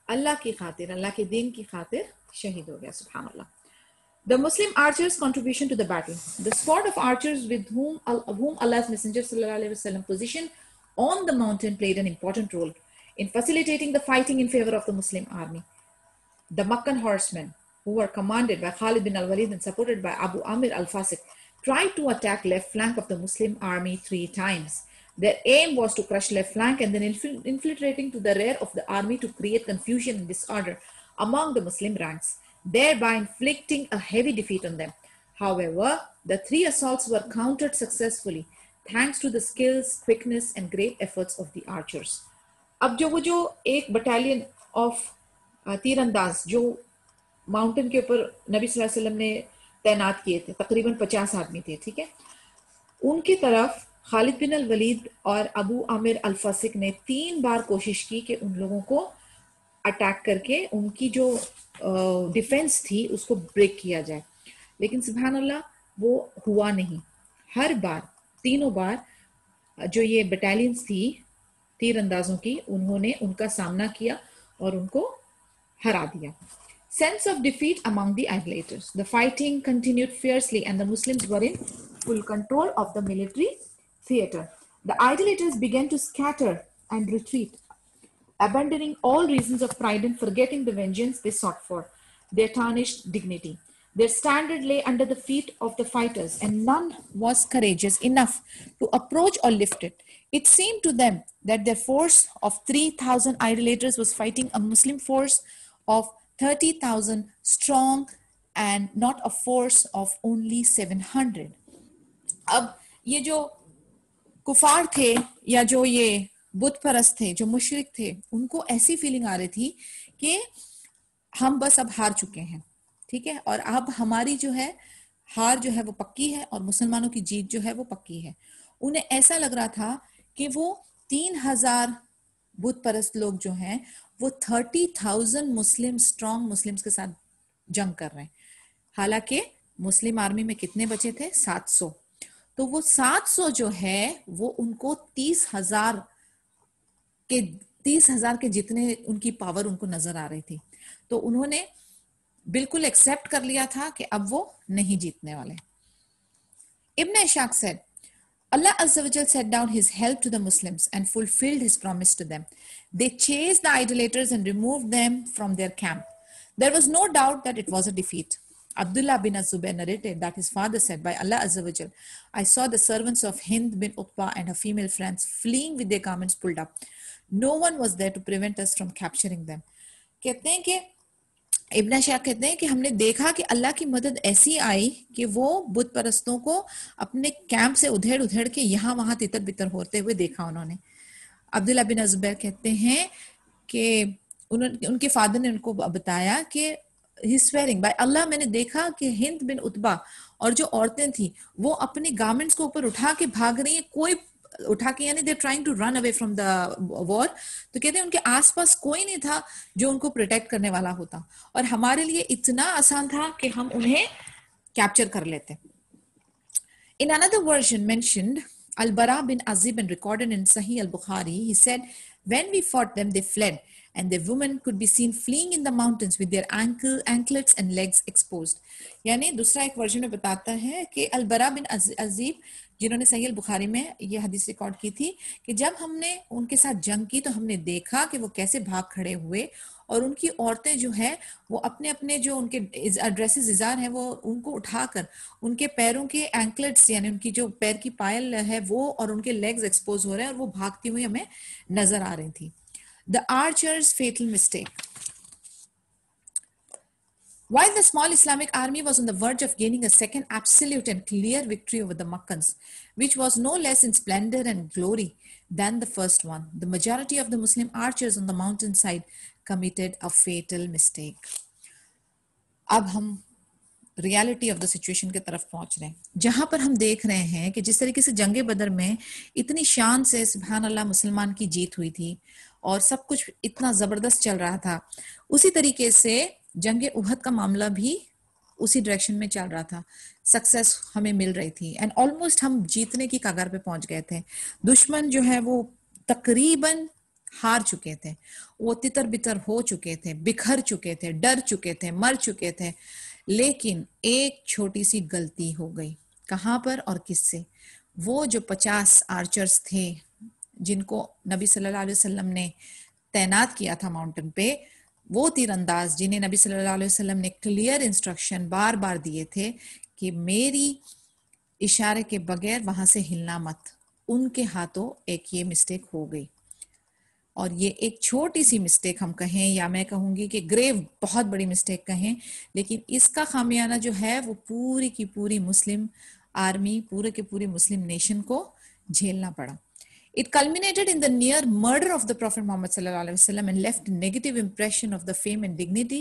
अल्लाह की खातिर, अल्लाह के दीन की खातिर शहीद हो गया। सुभान अल्लाह। The Muslim archers' contribution to the battle. The squad of archers with whom Allah's Messenger sallallahu alaihi wasallam positioned on the mountain played an important role in facilitating the fighting in favor of the Muslim army. The Makkan horsemen, who were commanded by Khalid bin al-Walid and supported by Abu Amir al-Fasiq, tried to attack left flank of the Muslim army 3 times. Their aim was to crush left flank and then infiltrating to the rear of the army to create confusion and disorder among the Muslim ranks, thereby inflicting a heavy defeat on them. However, the 3 assaults were countered successfully thanks to the skills, quickness and great efforts of the archers. अब जो एक battalion of तीरंदाज जो mountain के ऊपर नबी सल्लल्लाहु अलैहि वसल्लम ने तैनात किए थे, तकरीबन 50 आदमी थे, ठीक है, उनकी तरफ खालिद बिन अल वलीद और अबू आमिर अल फसिक ने 3 बार कोशिश की कि उन लोगों को अटैक करके उनकी जो डिफेंस थी उसको ब्रेक किया जाए, लेकिन सुभान अल्लाह वो हुआ नहीं। हर बार, तीनों बार जो ये बटालियंस थी तीरंदाजों की, उन्होंने उनका सामना किया और उनको हरा दिया। Sense of defeat among the idolaters. The fighting continued fiercely and the Muslims were in full control of the military theater. The idolaters began to scatter and retreat, abandoning all reasons of pride and forgetting the vengeance they sought for, their tarnished dignity. Their standard lay under the feet of the fighters, and none was courageous enough to approach or lift it. It seemed to them that their force of 3,000 idolaters was fighting a Muslim force of 30,000 strong and not a force of only 700. अब ये जो कुफार थे या जो ये बुत परस्त थे, जो मुशरिक थे, उनको ऐसी फीलिंग आ रही थी कि हम बस अब हार चुके हैं, ठीक है, और अब हमारी जो है हार जो है वो पक्की है और मुसलमानों की जीत जो है वो पक्की है। उन्हें ऐसा लग रहा था कि वो 3,000 बुत परस्त लोग जो हैं वो 30,000 मुस्लिम स्ट्रॉन्ग मुस्लिम्स के साथ जंग कर रहे हैं, हालांकि मुस्लिम आर्मी में कितने बचे थे? 700। तो वो 700 जो है वो उनको 30,000 के जितने उनकी पावर उनको नजर आ रही थी, तो उन्होंने बिल्कुल एक्सेप्ट कर लिया था कि अब वो नहीं जीतने वाले। इब्न Ishaq said, Allah Azza wa Jal set down his help to the Muslims and fulfilled his promise to them. They chased the idolaters and removed them from their camp. There was no doubt that it was a defeat. Abdullah bin Az-Zubayr narrated that his father said, by Allah Azza wa Jal, I saw the servants of Hind bin Utbah and her female friends fleeing with their garments pulled up. No one was there to prevent us from capturing them. कहते हैं कि इब्न शाह कहते हैं कि हमने देखा कि अल्लाह की मदद ऐसी आई कि वो बुत परस्तों को अपने कैंप से उधेड़ उधेड़ के यहाँ वहां तितर बितर होते हुए देखा उन्होंने। अब्दुल्ला बिन अज़ुबैर कहते हैं कि उनके फादर ने उनको बताया कि ही स्वेरिंग बाय अल्लाह, मैंने देखा कि हिंद बिन उतबा और जो औरतें थी वो अपने गारमेंट्स को ऊपर उठा के भाग रही है, कोई उठा के, यानी they trying to run away from the war. तो कहते हैं उनके आसपास कोई नहीं था जो उनको प्रोटेक्ट करने वाला होता, और हमारे लिए इतना आसान था कि हम उन्हें कैप्चर कर लेते। In another version mentioned, Al-Bara bin Azib and recorded in Sahih al-Bukhari, he said, when we fought them, they fled, and their women could be seen fleeing in the mountains with their anklets and legs exposed. यानी दूसरा एक version में बताता है कि अल-बरा बिन अजीब जिन्होंने सही बुखारी में ये हदीस रिकॉर्ड की थी कि जब हमने उनके साथ जंग की तो हमने देखा कि वो कैसे भाग खड़े हुए, और उनकी औरतें जो है वो अपने अपने जो उनके ड्रेसेस इजार हैं वो उनको उठाकर उनके पैरों के एंकलेट्स यानी उनकी जो पैर की पायल है वो और उनके लेग्स एक्सपोज हो रहे हैं और वो भागती हुई हमें नजर आ रही थी। The archers fatal mistake. While the small Islamic army was on the verge of gaining a second absolute and clear victory over the Makkans, which was no less in splendor and glory than the first one, the majority of the Muslim archers on the mountainside committed a fatal mistake. अब हम reality of the situation की तरफ पहुंच रहे हैं, जहां पर हम देख रहे हैं कि जिस तरीके से जंगे बदर में इतनी शान से सुभान अल्लाह मुसलमान की जीत हुई थी और सब कुछ इतना जबरदस्त चल रहा था, उसी तरीके से जंगे उहद का मामला भी उसी डायरेक्शन में चल रहा था। सक्सेस हमें मिल रही थी एंड ऑलमोस्ट हम जीतने की कगार पे पहुंच गए थे। दुश्मन जो है वो तकरीबन हार चुके थे, वो तितर बितर हो चुके थे, बिखर चुके थे, डर चुके थे, मर चुके थे। लेकिन एक छोटी सी गलती हो गई। कहां पर और किससे? वो जो 50 आर्चर्स थे जिनको नबी सल्लल्लाहु अलैहि वसल्लम ने तैनात किया था माउंटेन पे, वो तीरंदाज जिन्हें नबी सल्लल्लाहु अलैहि वसल्लम ने क्लियर इंस्ट्रक्शन बार बार दिए थे कि मेरी इशारे के बगैर वहां से हिलना मत, उनके हाथों एक ये मिस्टेक हो गई। और ये एक छोटी सी मिस्टेक हम कहें या मैं कहूंगी कि ग्रेव बहुत बड़ी मिस्टेक कहें, लेकिन इसका खामियाना जो है वो पूरी की पूरी मुस्लिम आर्मी, पूरे के पूरी मुस्लिम नेशन को झेलना पड़ा। It culminated in the near murder of the Prophet Muhammad sallallahu alaihi wasallam and left a negative impression of the fame and dignity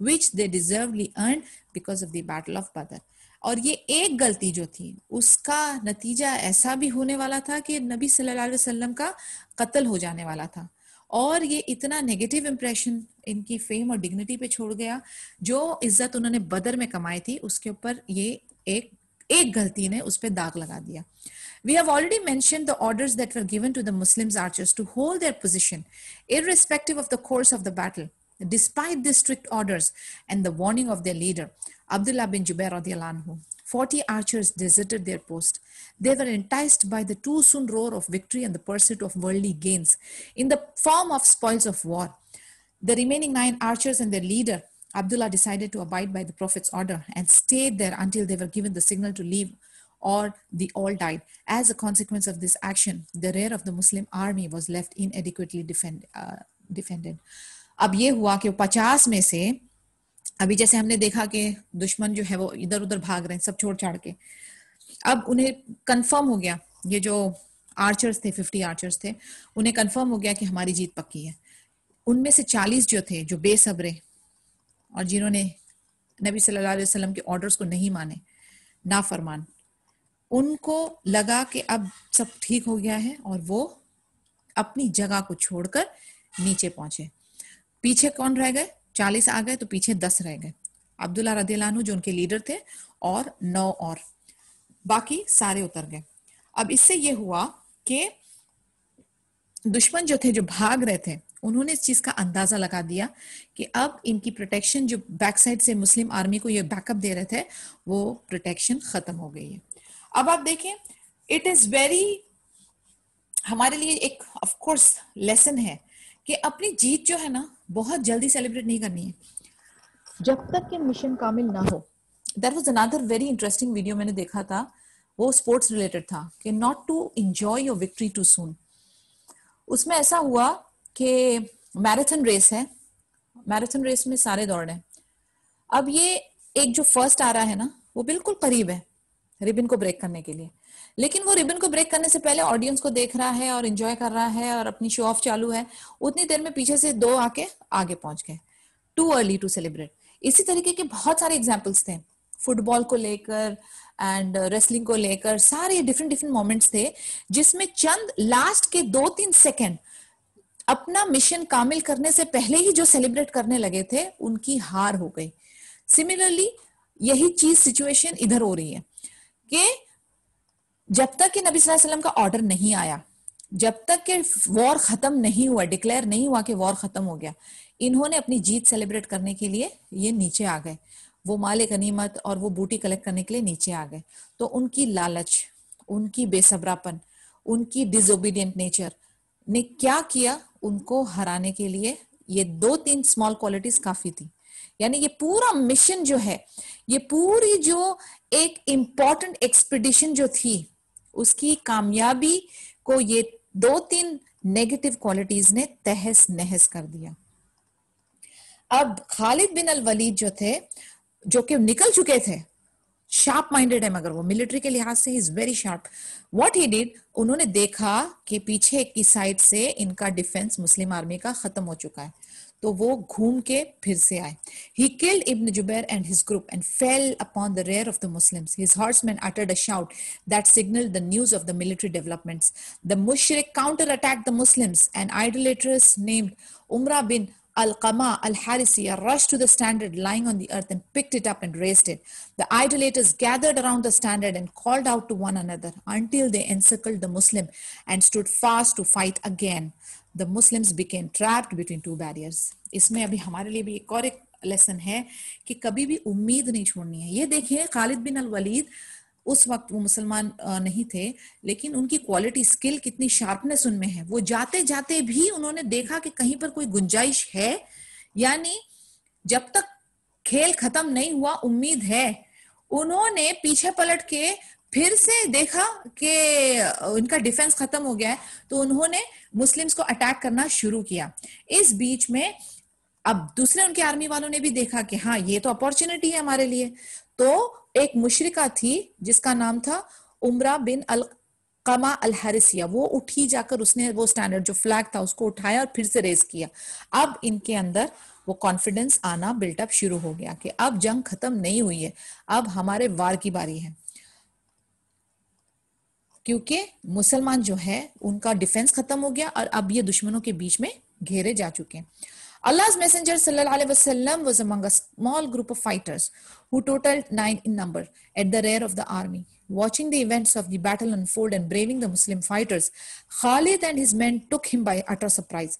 which they deservedly earned because of the Battle of Badr. और ये एक गलती जो थी उसका नतीजा ऐसा भी होने वाला था कि नबी सल्लल्लाहु अलैहि वसल्लम का कत्ल हो जाने वाला था, और ये इतना नेगेटिव इंप्रेशन इनकी फेम और डिग्निटी पे छोड़ गया। जो इज्जत उन्होंने बदर में कमाई थी उसके ऊपर ये एक गलती ने उस पे दाग लगा दिया। We have already mentioned the orders that were given to the Muslims archers to hold their position irrespective of the course of the battle. Despite these strict orders and the warning of their leader, Abdullah bin Jubair radiallahu anhu, 40 archers deserted their post. They were enticed by the too soon roar of victory and the pursuit of worldly gains in the form of spoils of war. The remaining 9 archers and their leader, Abdullah, decided to abide by the Prophet's order and stayed there until they were given the signal to leave, or they all died. As a consequence of this action, the rear of the Muslim army was left inadequately defended. अब ये हुआ कि 50 में से अभी जैसे हमने देखा कि दुश्मन जो है वो इधर उधर भाग रहे हैं सब छोड़ छाड़ के, अब उन्हें कंफर्म हो गया, ये जो आर्चर्स थे 50 आर्चर्स थे, उन्हें कंफर्म हो गया कि हमारी जीत पक्की है। उनमें से 40 जो थे जो बेसब्रे और जिन्होंने नबी सल्लल्लाहु अलैहि वसल्लम के ऑर्डर्स को नहीं माने, नाफरमान, उनको लगा कि अब सब ठीक हो गया है और वो अपनी जगह को छोड़कर नीचे पहुंचे। पीछे कौन रह गए? 40 आ गए तो पीछे 10 रह गए। अब्दुल्ला रदियल्लाहु अन्हु जो उनके लीडर थे और 9 और बाकी सारे उतर गए। अब इससे ये हुआ कि दुश्मन जो थे जो भाग रहे थे उन्होंने इस चीज का अंदाजा लगा दिया कि अब इनकी प्रोटेक्शन जो बैक साइड से मुस्लिम आर्मी को ये बैकअप दे रहे थे वो प्रोटेक्शन खत्म हो गई है। अब आप देखें, इट इज वेरी, हमारे लिए एक ऑफ कोर्स लेसन है कि अपनी जीत जो है ना बहुत जल्दी सेलिब्रेट नहीं करनी है जब तक कि मिशन कामिल ना हो। That was another very interesting video मैंने देखा था, वो स्पोर्ट्स रिलेटेड था कि not to enjoy your victory too soon. उसमें ऐसा हुआ कि मैराथन रेस है, मैराथन रेस में सारे दौड़ रहे हैं। अब ये एक जो फर्स्ट आ रहा है ना वो बिल्कुल करीब है रिबन को ब्रेक करने के लिए, लेकिन वो रिबन को ब्रेक करने से पहले ऑडियंस को देख रहा है और एंजॉय कर रहा है और अपनी शो ऑफ चालू है। उतनी देर में पीछे से 2 आके आगे पहुंच गए, टू अर्ली टू सेलिब्रेट। इसी तरीके के बहुत सारे एग्जाम्पल्स थे फुटबॉल को लेकर एंड रेसलिंग को लेकर, सारे डिफरेंट मोमेंट्स थे जिसमें चंद लास्ट के 2-3 सेकेंड अपना मिशन कामिल करने से पहले ही जो सेलिब्रेट करने लगे थे उनकी हार हो गई। सिमिलरली यही चीज सिचुएशन इधर हो रही है कि जब तक कि नबी सल्लल्लाहु अलैहि वसल्लम का ऑर्डर नहीं आया, जब तक कि वॉर खत्म नहीं हुआ, डिक्लेयर नहीं हुआ कि वॉर खत्म हो गया, इन्होंने अपनी जीत सेलिब्रेट करने के लिए ये नीचे आ गए, वो माले गनीमत और वो बूटी कलेक्ट करने के लिए नीचे आ गए। तो उनकी लालच, उनकी बेसब्रापन, उनकी डिसोबीडियंट नेचर ने क्या किया, उनको हराने के लिए ये 2-3 स्मॉल क्वालिटीज काफी थी। यानी ये पूरा मिशन जो है, ये पूरी जो एक इंपॉर्टेंट एक्सपीडिशन जो थी उसकी कामयाबी को ये 2-3 नेगेटिव क्वालिटीज ने तहस नहस कर दिया। अब खालिद बिन अल वलीद जो थे, जो कि निकल चुके थे, शार्प माइंडेड है, मगर वो मिलिट्री के लिहाज से is very sharp. What he did, उन्होंने देखा कि पीछे की साइड से इनका डिफेंस मुस्लिम आर्मी का खत्म हो चुका है, तो वो घूम के फिर से आए। He killed Ibn Jubair and his group and fell upon the rear of the Muslims. His horsemen uttered a shout that signaled the news of the military developments. The mushrik counterattacked the Muslims. An idolatress named Umrah bin Al-Qama al-Harisiya rushed to the standard lying on the earth and picked it up and raised it. The idolaters gathered around the standard and called out to one another until they encircled the Muslim and stood fast to fight again. The Muslims became trapped between two barriers. इसमें अभी हमारे लिए भी एक और एक lesson है कि कभी भी उम्मीद नहीं छोड़नी है। ये देखिए, खालिद बिन अल वलीद उस वक्त वो मुसलमान नहीं थे, लेकिन उनकी क्वालिटी, स्किल कितनी शार्पनेस उनमें है। वो जाते जाते भी उन्होंने देखा कि कहीं पर कोई गुंजाइश है, यानी जब तक खेल खत्म नहीं हुआ उम्मीद है। उन्होंने पीछे पलट के फिर से देखा कि इनका डिफेंस खत्म हो गया है, तो उन्होंने मुस्लिम्स को अटैक करना शुरू किया। इस बीच में अब दूसरे उनके आर्मी वालों ने भी देखा कि हाँ, ये तो अपॉर्चुनिटी है हमारे लिए। तो एक मुशरिका थी जिसका नाम था उमरा बिन अल कमा अल हारिसिया, वो उठी जाकर उसने वो स्टैंडर्ड जो फ्लैग था उसको उठाया और फिर से रेज किया। अब इनके अंदर वो कॉन्फिडेंस आना बिल्टअप शुरू हो गया कि अब जंग खत्म नहीं हुई है, अब हमारे वार की बारी है, क्योंकि मुसलमान जो है उनका डिफेंस खत्म हो गया और अब ये दुश्मनों के बीच में घेरे जा चुके हैं। Allah's Messenger sallallahu alaihi wasallam was among a small group of fighters who totaled 9 in number at the rear of the army. Watching the events of the battle unfold and braving the Muslim fighters, Khalid and his men took him by utter surprise,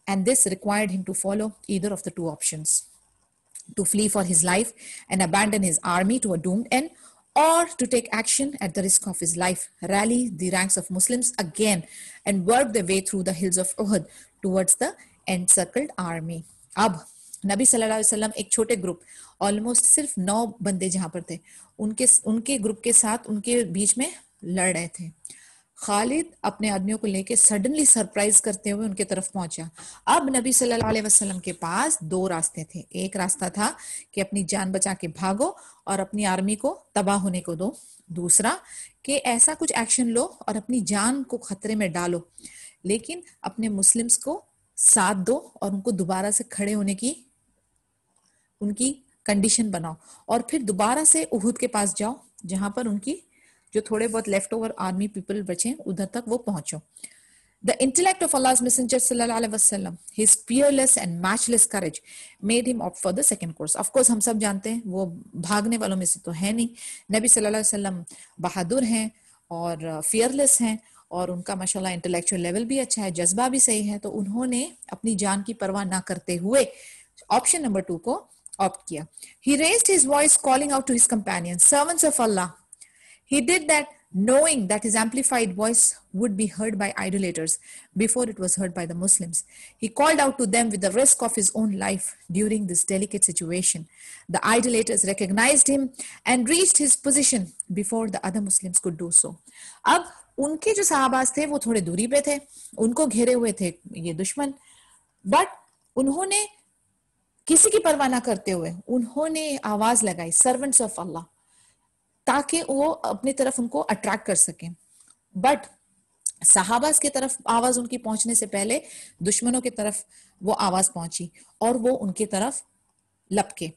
and this required him to follow either of the two options: to flee for his life and abandon his army to a doomed end, or to take action at the risk of his life, rally the ranks of Muslims again, and work their way through the hills of Uhud towards the encircled army. अब नबी सल्लल्लाहु अलैहि वसल्लम एक छोटे group, almost सिर्फ 9 बंदे जहां पर थे, उनके ग्रुप के साथ उनके बीच में लड़ रहे थे। खालिद अपने आदमियों को लेके सडनली सरप्राइज करते हुए उनके तरफ पहुंचा। अब नबी सल्लल्लाहु अलैहि वसल्लम के पास 2 रास्ते थे। एक रास्ता था कि अपनी जान बचा के भागो और अपनी आर्मी को तबाह होने को दो, दूसरा कि ऐसा कुछ एक्शन लो और अपनी जान को खतरे में डालो, लेकिन अपने मुस्लिम्स को साथ दो और उनको दोबारा से खड़े होने की उनकी कंडीशन बनाओ, और फिर दोबारा से उहुद के पास जाओ जहां पर उनकी जो थोड़े बहुत लेफ्ट ओवर आर्मी पीपल बचे उधर तक वो पहुंचो। The intellect of Allah's Messenger sallallahu alaihi wasallam, his fearless and matchless courage, made him opt for the second course. Of course, हम सब जानते हैं वो भागने वालों में से तो है नहीं। नबी सल्लल्लाहु अलैहि वसल्लम बहादुर हैं और fearless हैं, और उनका माशाल्लाह इंटेलेक्चुअल लेवल भी अच्छा है, जज्बा भी सही है, तो उन्होंने अपनी जान की परवाह ना करते हुए ऑप्शन नंबर 2 को ऑप्ट किया। He raised his voice calling out to his companions, servants of Allah. He did that knowing that his amplified voice would be heard by idolaters before it was heard by the Muslims. He called out to them with the risk of his own life during this delicate situation. The idolaters recognized him and reached his position before the other Muslims could do so. अब उनके जो सहाबाज थे वो थोड़े दूरी पे थे, उनको घेरे हुए थे ये दुश्मन, बट उन्होंने किसी की परवाह ना करते हुए उन्होंने आवाज लगाई, सर्वेंट्स ऑफ अल्लाह, ताकि वो अपनी तरफ उनको अट्रैक्ट कर सकें। बट सहाबाज की तरफ आवाज उनकी पहुंचने से पहले दुश्मनों की तरफ वो आवाज पहुंची और वो उनकी तरफ लपके।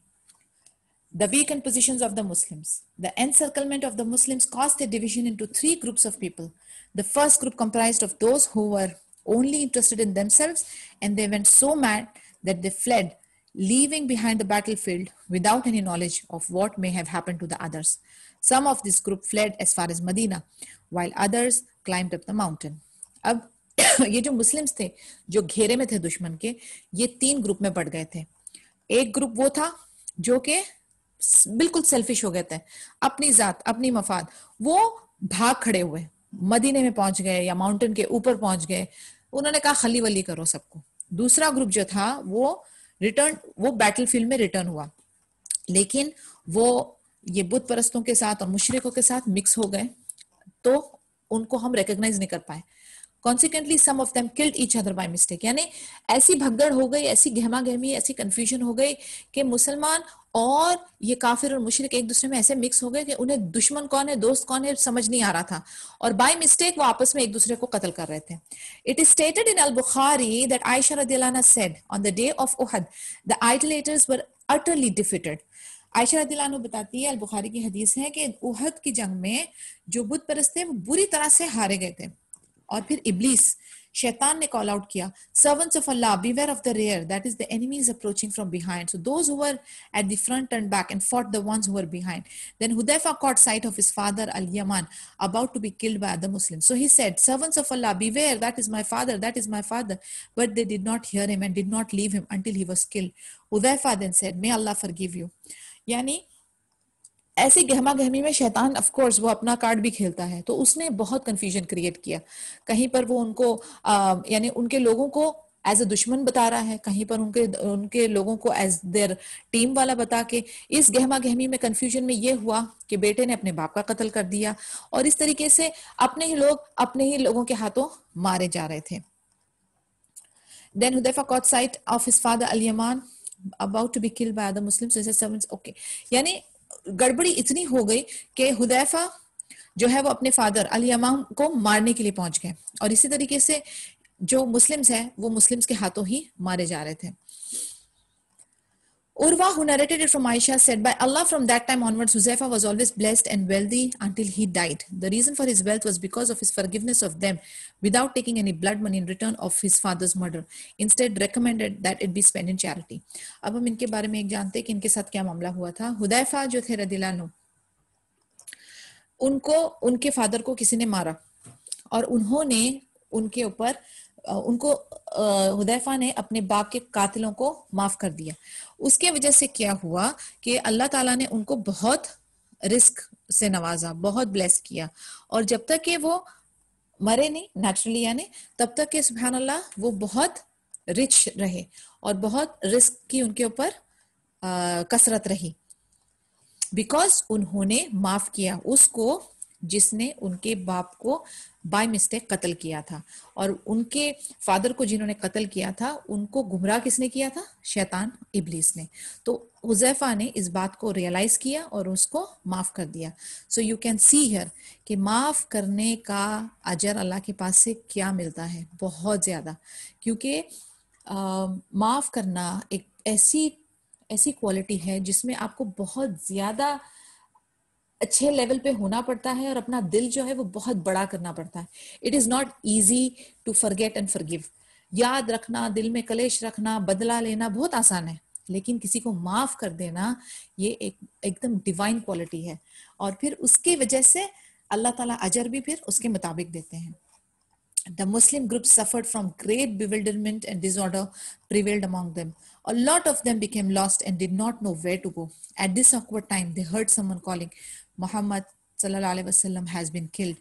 The weakened positions of the Muslims. The encirclement of the Muslims caused a division into 3 groups of people. The first group comprised of those who were only interested in themselves, and they went so mad that they fled, leaving behind the battlefield without any knowledge of what may have happened to the others. Some of this group fled as far as Medina, while others climbed up the mountain. अब ये जो Muslims थे जो घेरे में थे दुश्मन के, ये 3 ग्रुप में बढ़ गए थे। एक ग्रुप वो था जो कि बिल्कुल सेल्फिश हो गए थे, अपनी जात अपनी मफाद, वो भाग खड़े हुए, मदीने में पहुंच गए या माउंटेन के ऊपर पहुंच गए, उन्होंने कहा खली वली करो सबको। दूसरा ग्रुप जो था वो बैटलफील्ड में रिटर्न हुआ, लेकिन वो ये बुत परस्तों के साथ और मुशरिकों के साथ मिक्स हो गए, तो उनको हम रिकॉग्नाइज नहीं कर पाए। Consequently, some of them killed each other by mistake. यानी ऐसी भगदड़ हो गई, ऐसी गहमा गहमी, ऐसी कंफ्यूजन हो गई कि मुसलमान और ये काफिर और मुशरिक एक दूसरे में ऐसे मिक्स हो गए कि उन्हें दुश्मन कौन है, दोस्त कौन है, समझ नहीं आ रहा था, और बाय मिस्टेक वो आपस में एक दूसरे को कत्ल कर रहे थे. It is stated in Al-Bukhari that Aisha radhiyallahu anha said, on the day of Uhud, the idolaters were utterly defeated. Ayesha रदियल्लाहु अन्हा बताती है, अल बुखारी की हदीस है कि उहद की जंग में जो बुत परस्त थे वो बुरी तरह से हारे गए थे. और फिर इब्लीस शैतान ने कॉल आउट किया, servants of Allah beware of the rear, that is the enemies approaching from behind. So those who were at the front turned back and fought the ones who were behind. Then Hudayfa caught sight of his father Al-Yaman about to be killed by other Muslims. So he said, servants of Allah, beware, that is my father, that is my father. But they did not hear him and did not leave him until he was killed. Hudayfa then said, may Allah forgive you. यानी ऐसी गहमा गहमी में शैतान of course वो अपना card भी खेलता है, तो उसने बहुत कंफ्यूजन क्रिएट किया. कहीं पर वो उनको यानी उनके लोगों को एज अ दुश्मन बता रहा है, कहीं पर उनके लोगों को एज देयर टीम वाला बता के. इस गहमा गहमी में कंफ्यूजन में ये हुआ कि बेटे ने अपने बाप का कत्ल कर दिया, और इस तरीके से अपने ही लोग अपने ही लोगों के हाथों मारे जा रहे थे. Then Hudayfa caught sight of his father Al-Yaman about to be killed by other Muslims. So he said, servants, okay. यानी गड़बड़ी इतनी हो गई कि हुदैफा जो है वो अपने फादर अल-यमान को मारने के लिए पहुंच गए, और इसी तरीके से जो मुस्लिम्स हैं वो मुस्लिम्स के हाथों ही मारे जा रहे थे. Urwa, who narrated it from Aisha, said, by Allah, from that time onwards, Huzaifa was always blessed and wealthy until he died. The reason for his wealth was because of his forgiveness of them without taking any blood money in return of his father's murder. Instead, recommended that it be spent in charity. अब हम इनके बारे में एक जानते हैं कि इनके साथ क्या मामला हुआ था. हुदैफा जो थे रदियल्लाहु अन्हु, उनको उनके फादर को किसी ने मारा, और उन्होंने उनके ऊपर उनको हुदैफा ने अपने बाप के कातिलों को माफ कर दिया. उसके वजह से क्या हुआ कि अल्लाह ताला ने उनको बहुत रिस्क से नवाजा, बहुत ब्लेस किया, और जब तक कि वो मरे नहीं नेचुरली, यानी तब तक कि सुभान अल्लाह वो बहुत रिच रहे और बहुत रिस्क की उनके ऊपर कसरत रही, बिकॉज उन्होंने माफ किया उसको जिसने उनके बाप को बाय मिस्टेक कत्ल किया था. और उनके फादर को जिन्होंने कत्ल किया था उनको गुमराह किसने किया था? शैतान, इब्लीस ने. तो हुज़ैफा ने इस बात को रियलाइज किया और उसको माफ कर दिया. So you can see here कि माफ करने का अजर अल्लाह के पास से क्या मिलता है, बहुत ज्यादा. क्योंकि माफ करना एक ऐसी क्वालिटी है जिसमें आपको बहुत ज्यादा अच्छे लेवल पे होना पड़ता है और अपना दिल जो है वो बहुत बड़ा करना पड़ता है. It is not easy to forget and forgive. याद रखना, दिल में कलेश रखना, बदला लेना बहुत आसान है, लेकिन किसी को माफ कर देना ये एकदम डिवाइन क्वालिटी है, और फिर उसके वजह से अल्लाह ताला अजर भी फिर उसके मुताबिक देते हैं. The Muslim group suffered from great bewilderment and disorder prevailed among them. A lot of them became lost and did not know where to go. At this awkward time, they heard someone calling, Muhammad sallallahu alaihi wasallam has been killed.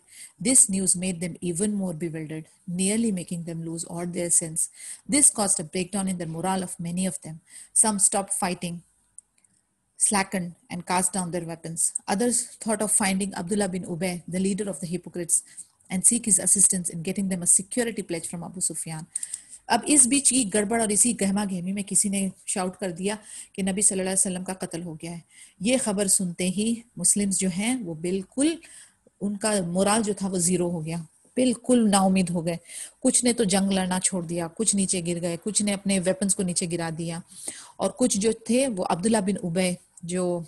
This news made them even more bewildered, nearly making them lose all their sense. This caused a breakdown in the morale of many of them. Some stopped fighting, slackened, and cast down their weapons. Others thought of finding Abdullah bin Ubay, the leader of the hypocrites, and seek his assistance in getting them a security pledge from Abu Sufyan. अब इस बीच की गड़बड़ और इसी गहमा गहमी में किसी ने shout कर दिया कि नबी सल्लल्लाहु अलैहि वसल्लम का कत्ल हो गया है. ये खबर सुनते ही मुस्लिम्स जो हैं वो बिल्कुल, उनका मोराल जो था वो जीरो हो गया, बिल्कुल नाउमीद हो गए. कुछ ने तो जंग लड़ना छोड़ दिया, कुछ नीचे गिर गए, कुछ ने अपने वेपन्स को नीचे गिरा दिया, और कुछ जो थे वो अब्दुल्ला बिन उबय जो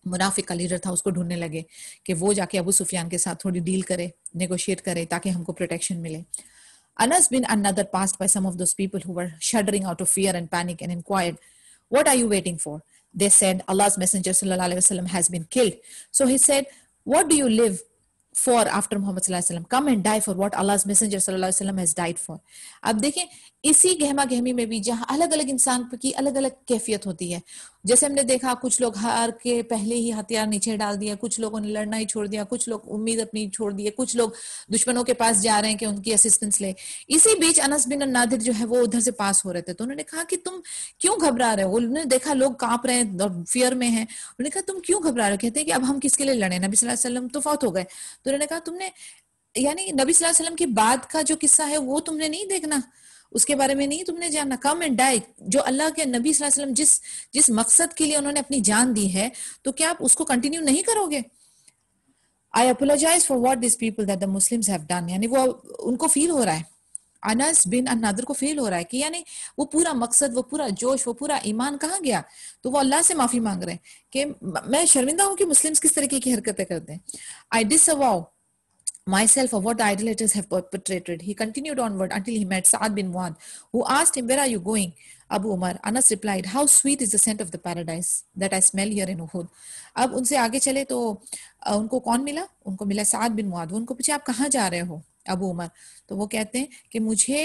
मुनाफिक का लीडर था उसको ढूंढने लगे कि वो जाके अबू सुफियान के साथ थोड़ी डील करे, नेगोशिएट करे ताकि हमको प्रोटेक्शन मिले. Anas bin An-Nadr passed by some of those people who were shuddering out of fear and panic and inquired, what are you waiting for? They said, Allah's messenger sallallahu alaihi wasallam has been killed. So he said, what do you live for after Muhammad sallallahu alaihi wasallam? Come and die for what Allah's messenger sallallahu alaihi wasallam has died for. अब देखें इसी गहमा गहमी में भी जहां अलग अलग इंसान की अलग अलग कैफियत होती है, जैसे हमने देखा कुछ लोग हार के पहले ही हथियार नीचे डाल दिया, कुछ लोगों ने लड़ना ही छोड़ दिया, कुछ लोग उम्मीद अपनी छोड़ दी, कुछ लोग दुश्मनों के पास जा रहे हैं कि उनकी असिस्टेंस ले. इसी बीच अनस बिन नादिर जो है वो उधर से पास हो रहे थे, तो उन्होंने कहा कि तुम क्यों घबरा रहे हो. उन्होंने देखा लोग कांप रहे हैं और फियर में हैं, उन्होंने कहा तुम क्यों घबरा रहे हो. कहते हैं कि अब हम किसके लिए लड़े, नबी सल्लल्लाहु अलैहि वसल्लम तो फौत हो गए. तो उन्होंने कहा तुमने यानी नबी सल्लल्लाहु अलैहि वसल्लम के बाद का जो किस्सा है वो तुमने नहीं देखना, उसके बारे में नहीं तुमने जानना। कम एंड डाई, जो अल्लाह के नबी सल्लल्लाहु अलैहि वसल्लम जिस जिस मकसद के लिए उन्होंने अपनी जान दी है, तो क्या आप उसको कंटिन्यू नहीं करोगे? I apologize for what this people that the Muslims have done. यानी वो उनको फील हो रहा है, अनस बिन अन्नादर को फील हो रहा है कि यानी वो पूरा मकसद, वो पूरा जोश, वो पूरा ईमान कहाँ गया? तो वो अल्लाह से माफी मांग रहे हैं कि मैं शर्मिंदा हूं कि मुस्लिम्स किस तरीके की हरकतें करते हैं। आई डिसअवाउ myself of what the idolaters have perpetrated. He continued onward until he met Sa'ad bin Mu'adh, who asked him, where are you going? Abu Umar. Anas replied, how sweet is the scent of the paradise that I smell here in Uhud. अब उनसे आगे चले तो उनको कौन मिला? उनको मिला साद बिन मुआद। उनको पूछा आप कहाँ जा रहे हो अबू उमर? तो वो कहते हैं कि मुझे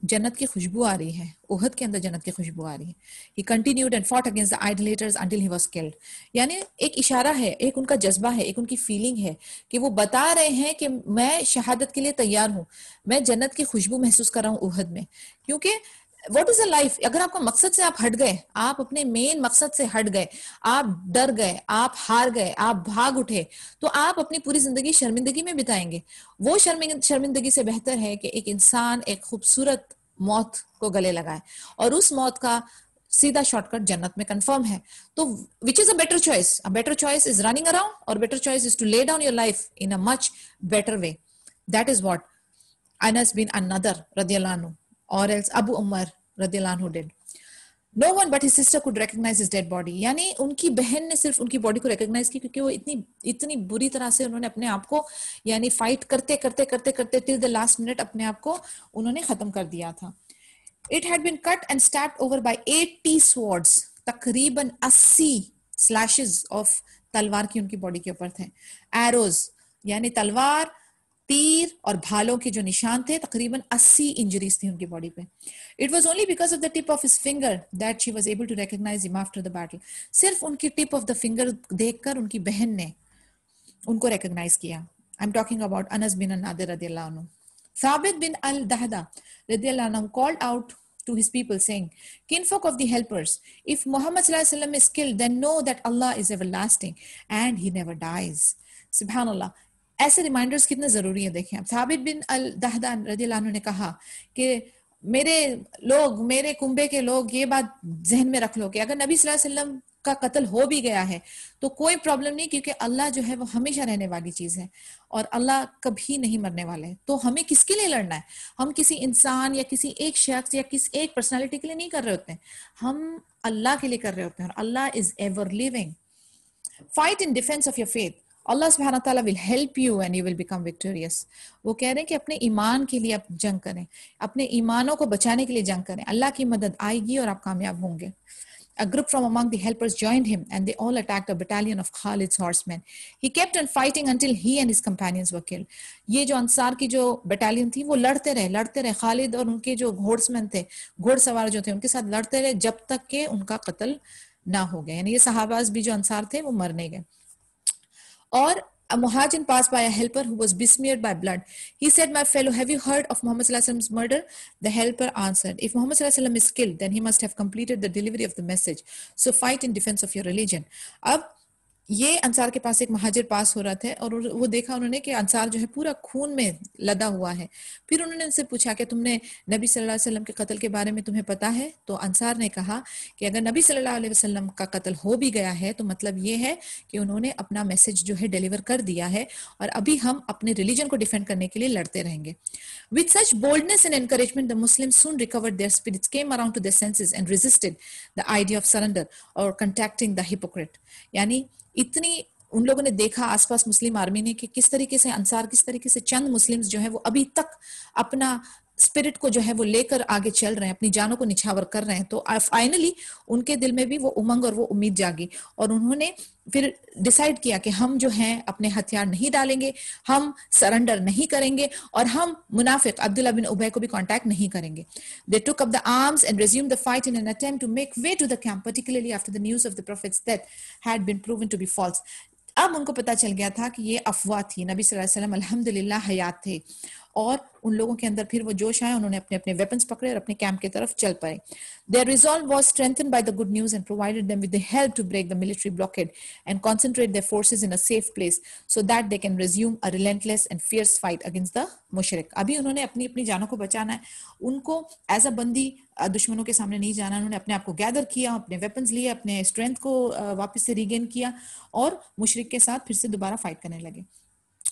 जन्नत की खुशबू आ रही है, उहद के अंदर जन्नत की खुशबू आ रही है। He continued and fought against the idolaters until he was killed. यानी एक इशारा है, एक उनका जज्बा है, एक उनकी फीलिंग है कि वो बता रहे हैं कि मैं शहादत के लिए तैयार हूं, मैं जन्नत की खुशबू महसूस कर रहा हूं उहद में। क्योंकि व्हाट इज अ लाइफ? अगर आपको मकसद से आप हट गए, आप अपने मेन मकसद से हट गए, आप डर गए, आप हार गए, आप भाग उठे, तो आप अपनी पूरी जिंदगी शर्मिंदगी में बिताएंगे। वो शर्मिंदगी से बेहतर है कि एक इंसान एक खूबसूरत मौत को गले लगाए, और उस मौत का सीधा शॉर्टकट जन्नत में कंफर्म है। तो which is a better choice? A better choice is running around, और better choice is to lay down your life in a much better way. That is what Anas bin An-Nadr radiyallahu anhu, or else Abu Umar radiyallahu anhu did. No one but his sister could recognize his dead body. यानी उनकी बहन ने सिर्फ उनकी body को recognise की, क्योंकि वो इतनी बुरी तरह से उन्होंने अपने आप को यानी फाइट करते करते करते करते टिल द लास्ट मिनट अपने आप को उन्होंने खत्म कर दिया था। It had been cut and stabbed over by 80 swords. तकरीबन 80 स्लैशेस ऑफ तलवार की उनकी बॉडी के ऊपर थे। एरोज यानी तलवार, तीर और भालों के जो निशान थे, तकरीबन 80 इंजरीज थी उनकी बॉडी पे। It was only because of the tip of his finger that she was able to recognise him after the battle. सिर्फ उनकी टिप ऑफ द फिंगर देखकर उनकी बहन ने उनको रिकॉग्नाइज किया। I am talking about Anas bin An Nadr रदियल्लाहु अन्हु। साबित बिन अल दहदा रदियल्लाहु अन्हु called out to his people saying, kinfolk of the helpers, if Muhammad sallallahu alaihi wasallam is killed, then know that Allah is everlasting and he never dies. Subhanallah, ऐसे reminders कितने जरूरी है। देखें आप, साबित बिन अल दहदा रदियल्लाहु अन्हु ने कहा कि मेरे लोग, मेरे कुंबे के लोग, ये बात जहन में रख लो कि अगर नबी सल्लल्लाहु अलैहि वसल्लम का कत्ल हो भी गया है तो कोई प्रॉब्लम नहीं, क्योंकि अल्लाह जो है वो हमेशा रहने वाली चीज है और अल्लाह कभी नहीं मरने वाला है। तो हमें किसके लिए लड़ना है? हम किसी इंसान या किसी एक शख्स या किसी एक पर्सनालिटी के लिए नहीं कर रहे होते हैं, हम अल्लाह के लिए कर रहे होते हैं, और Allah is ever living. Fight in defence of your faith, Allah सुब्हानहू व तआला will help you and you will become victorious. वो कह रहे हैं कि अपने ईमान के लिए आप जंग करें, अपने ईमानों को बचाने के लिए जंग करें, अल्लाह की मदद आएगी और आप कामयाब होंगे। A group from among the helpers joined him and they all attacked a battalion of Khalid's horsemen. He kept on fighting until he and his companions were killed. ये जो अंसार की जो बटालियन थी वो लड़ते रहे खालिद और उनके जो घोड़समैन थे, घोड़सवार जो थे, उनके साथ लड़ते रहे जब तक कि उनका कत्ल ना हो गया। यानी ये सहाबाज भी जो अंसार थे वो मर नहीं गए। और a Muhajir passed by a helper who was besmeared by blood. He said, my fellow, have you heard of Muhammad sallallahu alaihi wasallam's murder? The helper answered, if Muhammad sallallahu alaihi wasallam is killed, then he must have completed the delivery of the message. So fight in defense of your religion. अब ये अंसार के पास एक Muhajir पास हो रहा था और वो देखा उन्होंने कि अंसार जो है पूरा खून में लदा हुआ है। फिर उन्होंने उनसे पूछा कि तुमने नबी सल्लल्लाहु अलैहि वसल्लम के कत्ल के बारे में तुम्हें पता है? तो अंसार ने कहा कि अगर नबी सल्लल्लाहु अलैहि वसल्लम का कत्ल हो भी गया है तो मतलब ये है कि उन्होंने अपना मैसेज जो है डिलीवर कर दिया है और अभी हम अपने रिलीजन को डिफेंड करने के लिए लड़ते रहेंगे। With such boldness and encouragement, the Muslims soon recovered their spirits, came around to their senses and resisted the idea of surrender or contacting the hypocrite. यानी इतनी उन लोगों ने देखा आसपास मुस्लिम आर्मी ने कि किस तरीके से अंसार, किस तरीके से चंद मुस्लिम्स जो है वो अभी तक अपना स्पिरिट को जो है वो लेकर आगे चल रहे हैं, अपनी जानों को निछावर कर रहे हैं। तो फाइनली उनके दिल में भी वो उमंग और वो उम्मीद जागी और उन्होंने फिर डिसाइड किया कि हम जो हैं अपने हथियार नहीं डालेंगे, हम सरेंडर नहीं करेंगे और हम मुनाफिक अब्दुल्ला बिन उबय को भी कांटेक्ट नहीं करेंगे। They took up the arms and resumed the fight in an attempt to make way to the camp, particularly after the news of the prophet's death had been proven to be false. अब उनको पता चल गया था कि ये अफवाह थी, नबी सल्लल्लाहु अलैहि वसल्लम अल्हम्दुलिल्लाह हयात थे और उन लोगों के अंदर फिर वो जोश आया, उन्होंने अपने अपने वेपन्स पकड़े और अपने कैंप की तरफ चल पड़े. Their resolve was strengthened by the good news and provided them with the help to break the military blockade and concentrate their forces in a safe place so that they can resume a relentless and fierce fight against the mushrik. अभी उन्होंने अपनी अपनी जानों को बचाना है, उनको as a बंदी दुश्मनों के सामने नहीं जाना. उन्होंने अपने आप को गैदर किया, अपने वेपन्स लिए, अपने स्ट्रेंथ को वापस से रीगेन किया और मुशरिक के साथ फिर से दोबारा फाइट करने लगे.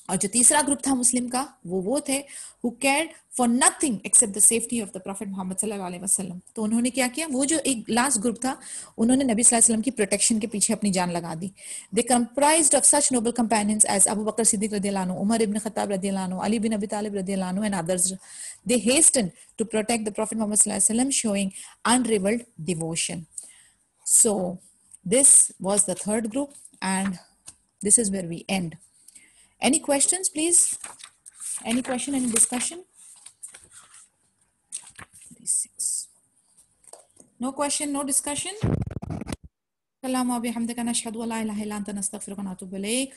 और जो तीसरा ग्रुप था मुस्लिम का, वो थे who cared for nothing except the safety of the Prophet Muhammad sallallahu alaihi wasallam. तो उन्होंने क्या किया, वो जो एक लास्ट ग्रुप था, उन्होंने नबी सल्लल्लाहु अलैहि वसल्लम की प्रोटेक्शन के पीछे अपनी जान लगा दी. They comprised of such noble companions as Abu Bakr Siddiq radiyallahu anhu, Umar ibn Khattab radiyallahu anhu, Ali bin Abi Talib radiyallahu anhu, and others. They hastened to protect the Prophet Muhammad sallallahu alaihi wasallam, showing unrivaled devotion. So this was the third group, and this is where we end. Any questions, please? Any question, any discussion? 36. No question, no discussion. Allahumma bihamdika nashhadu an la ilaha illa anta nastaghfiruka wa natubu ilayk.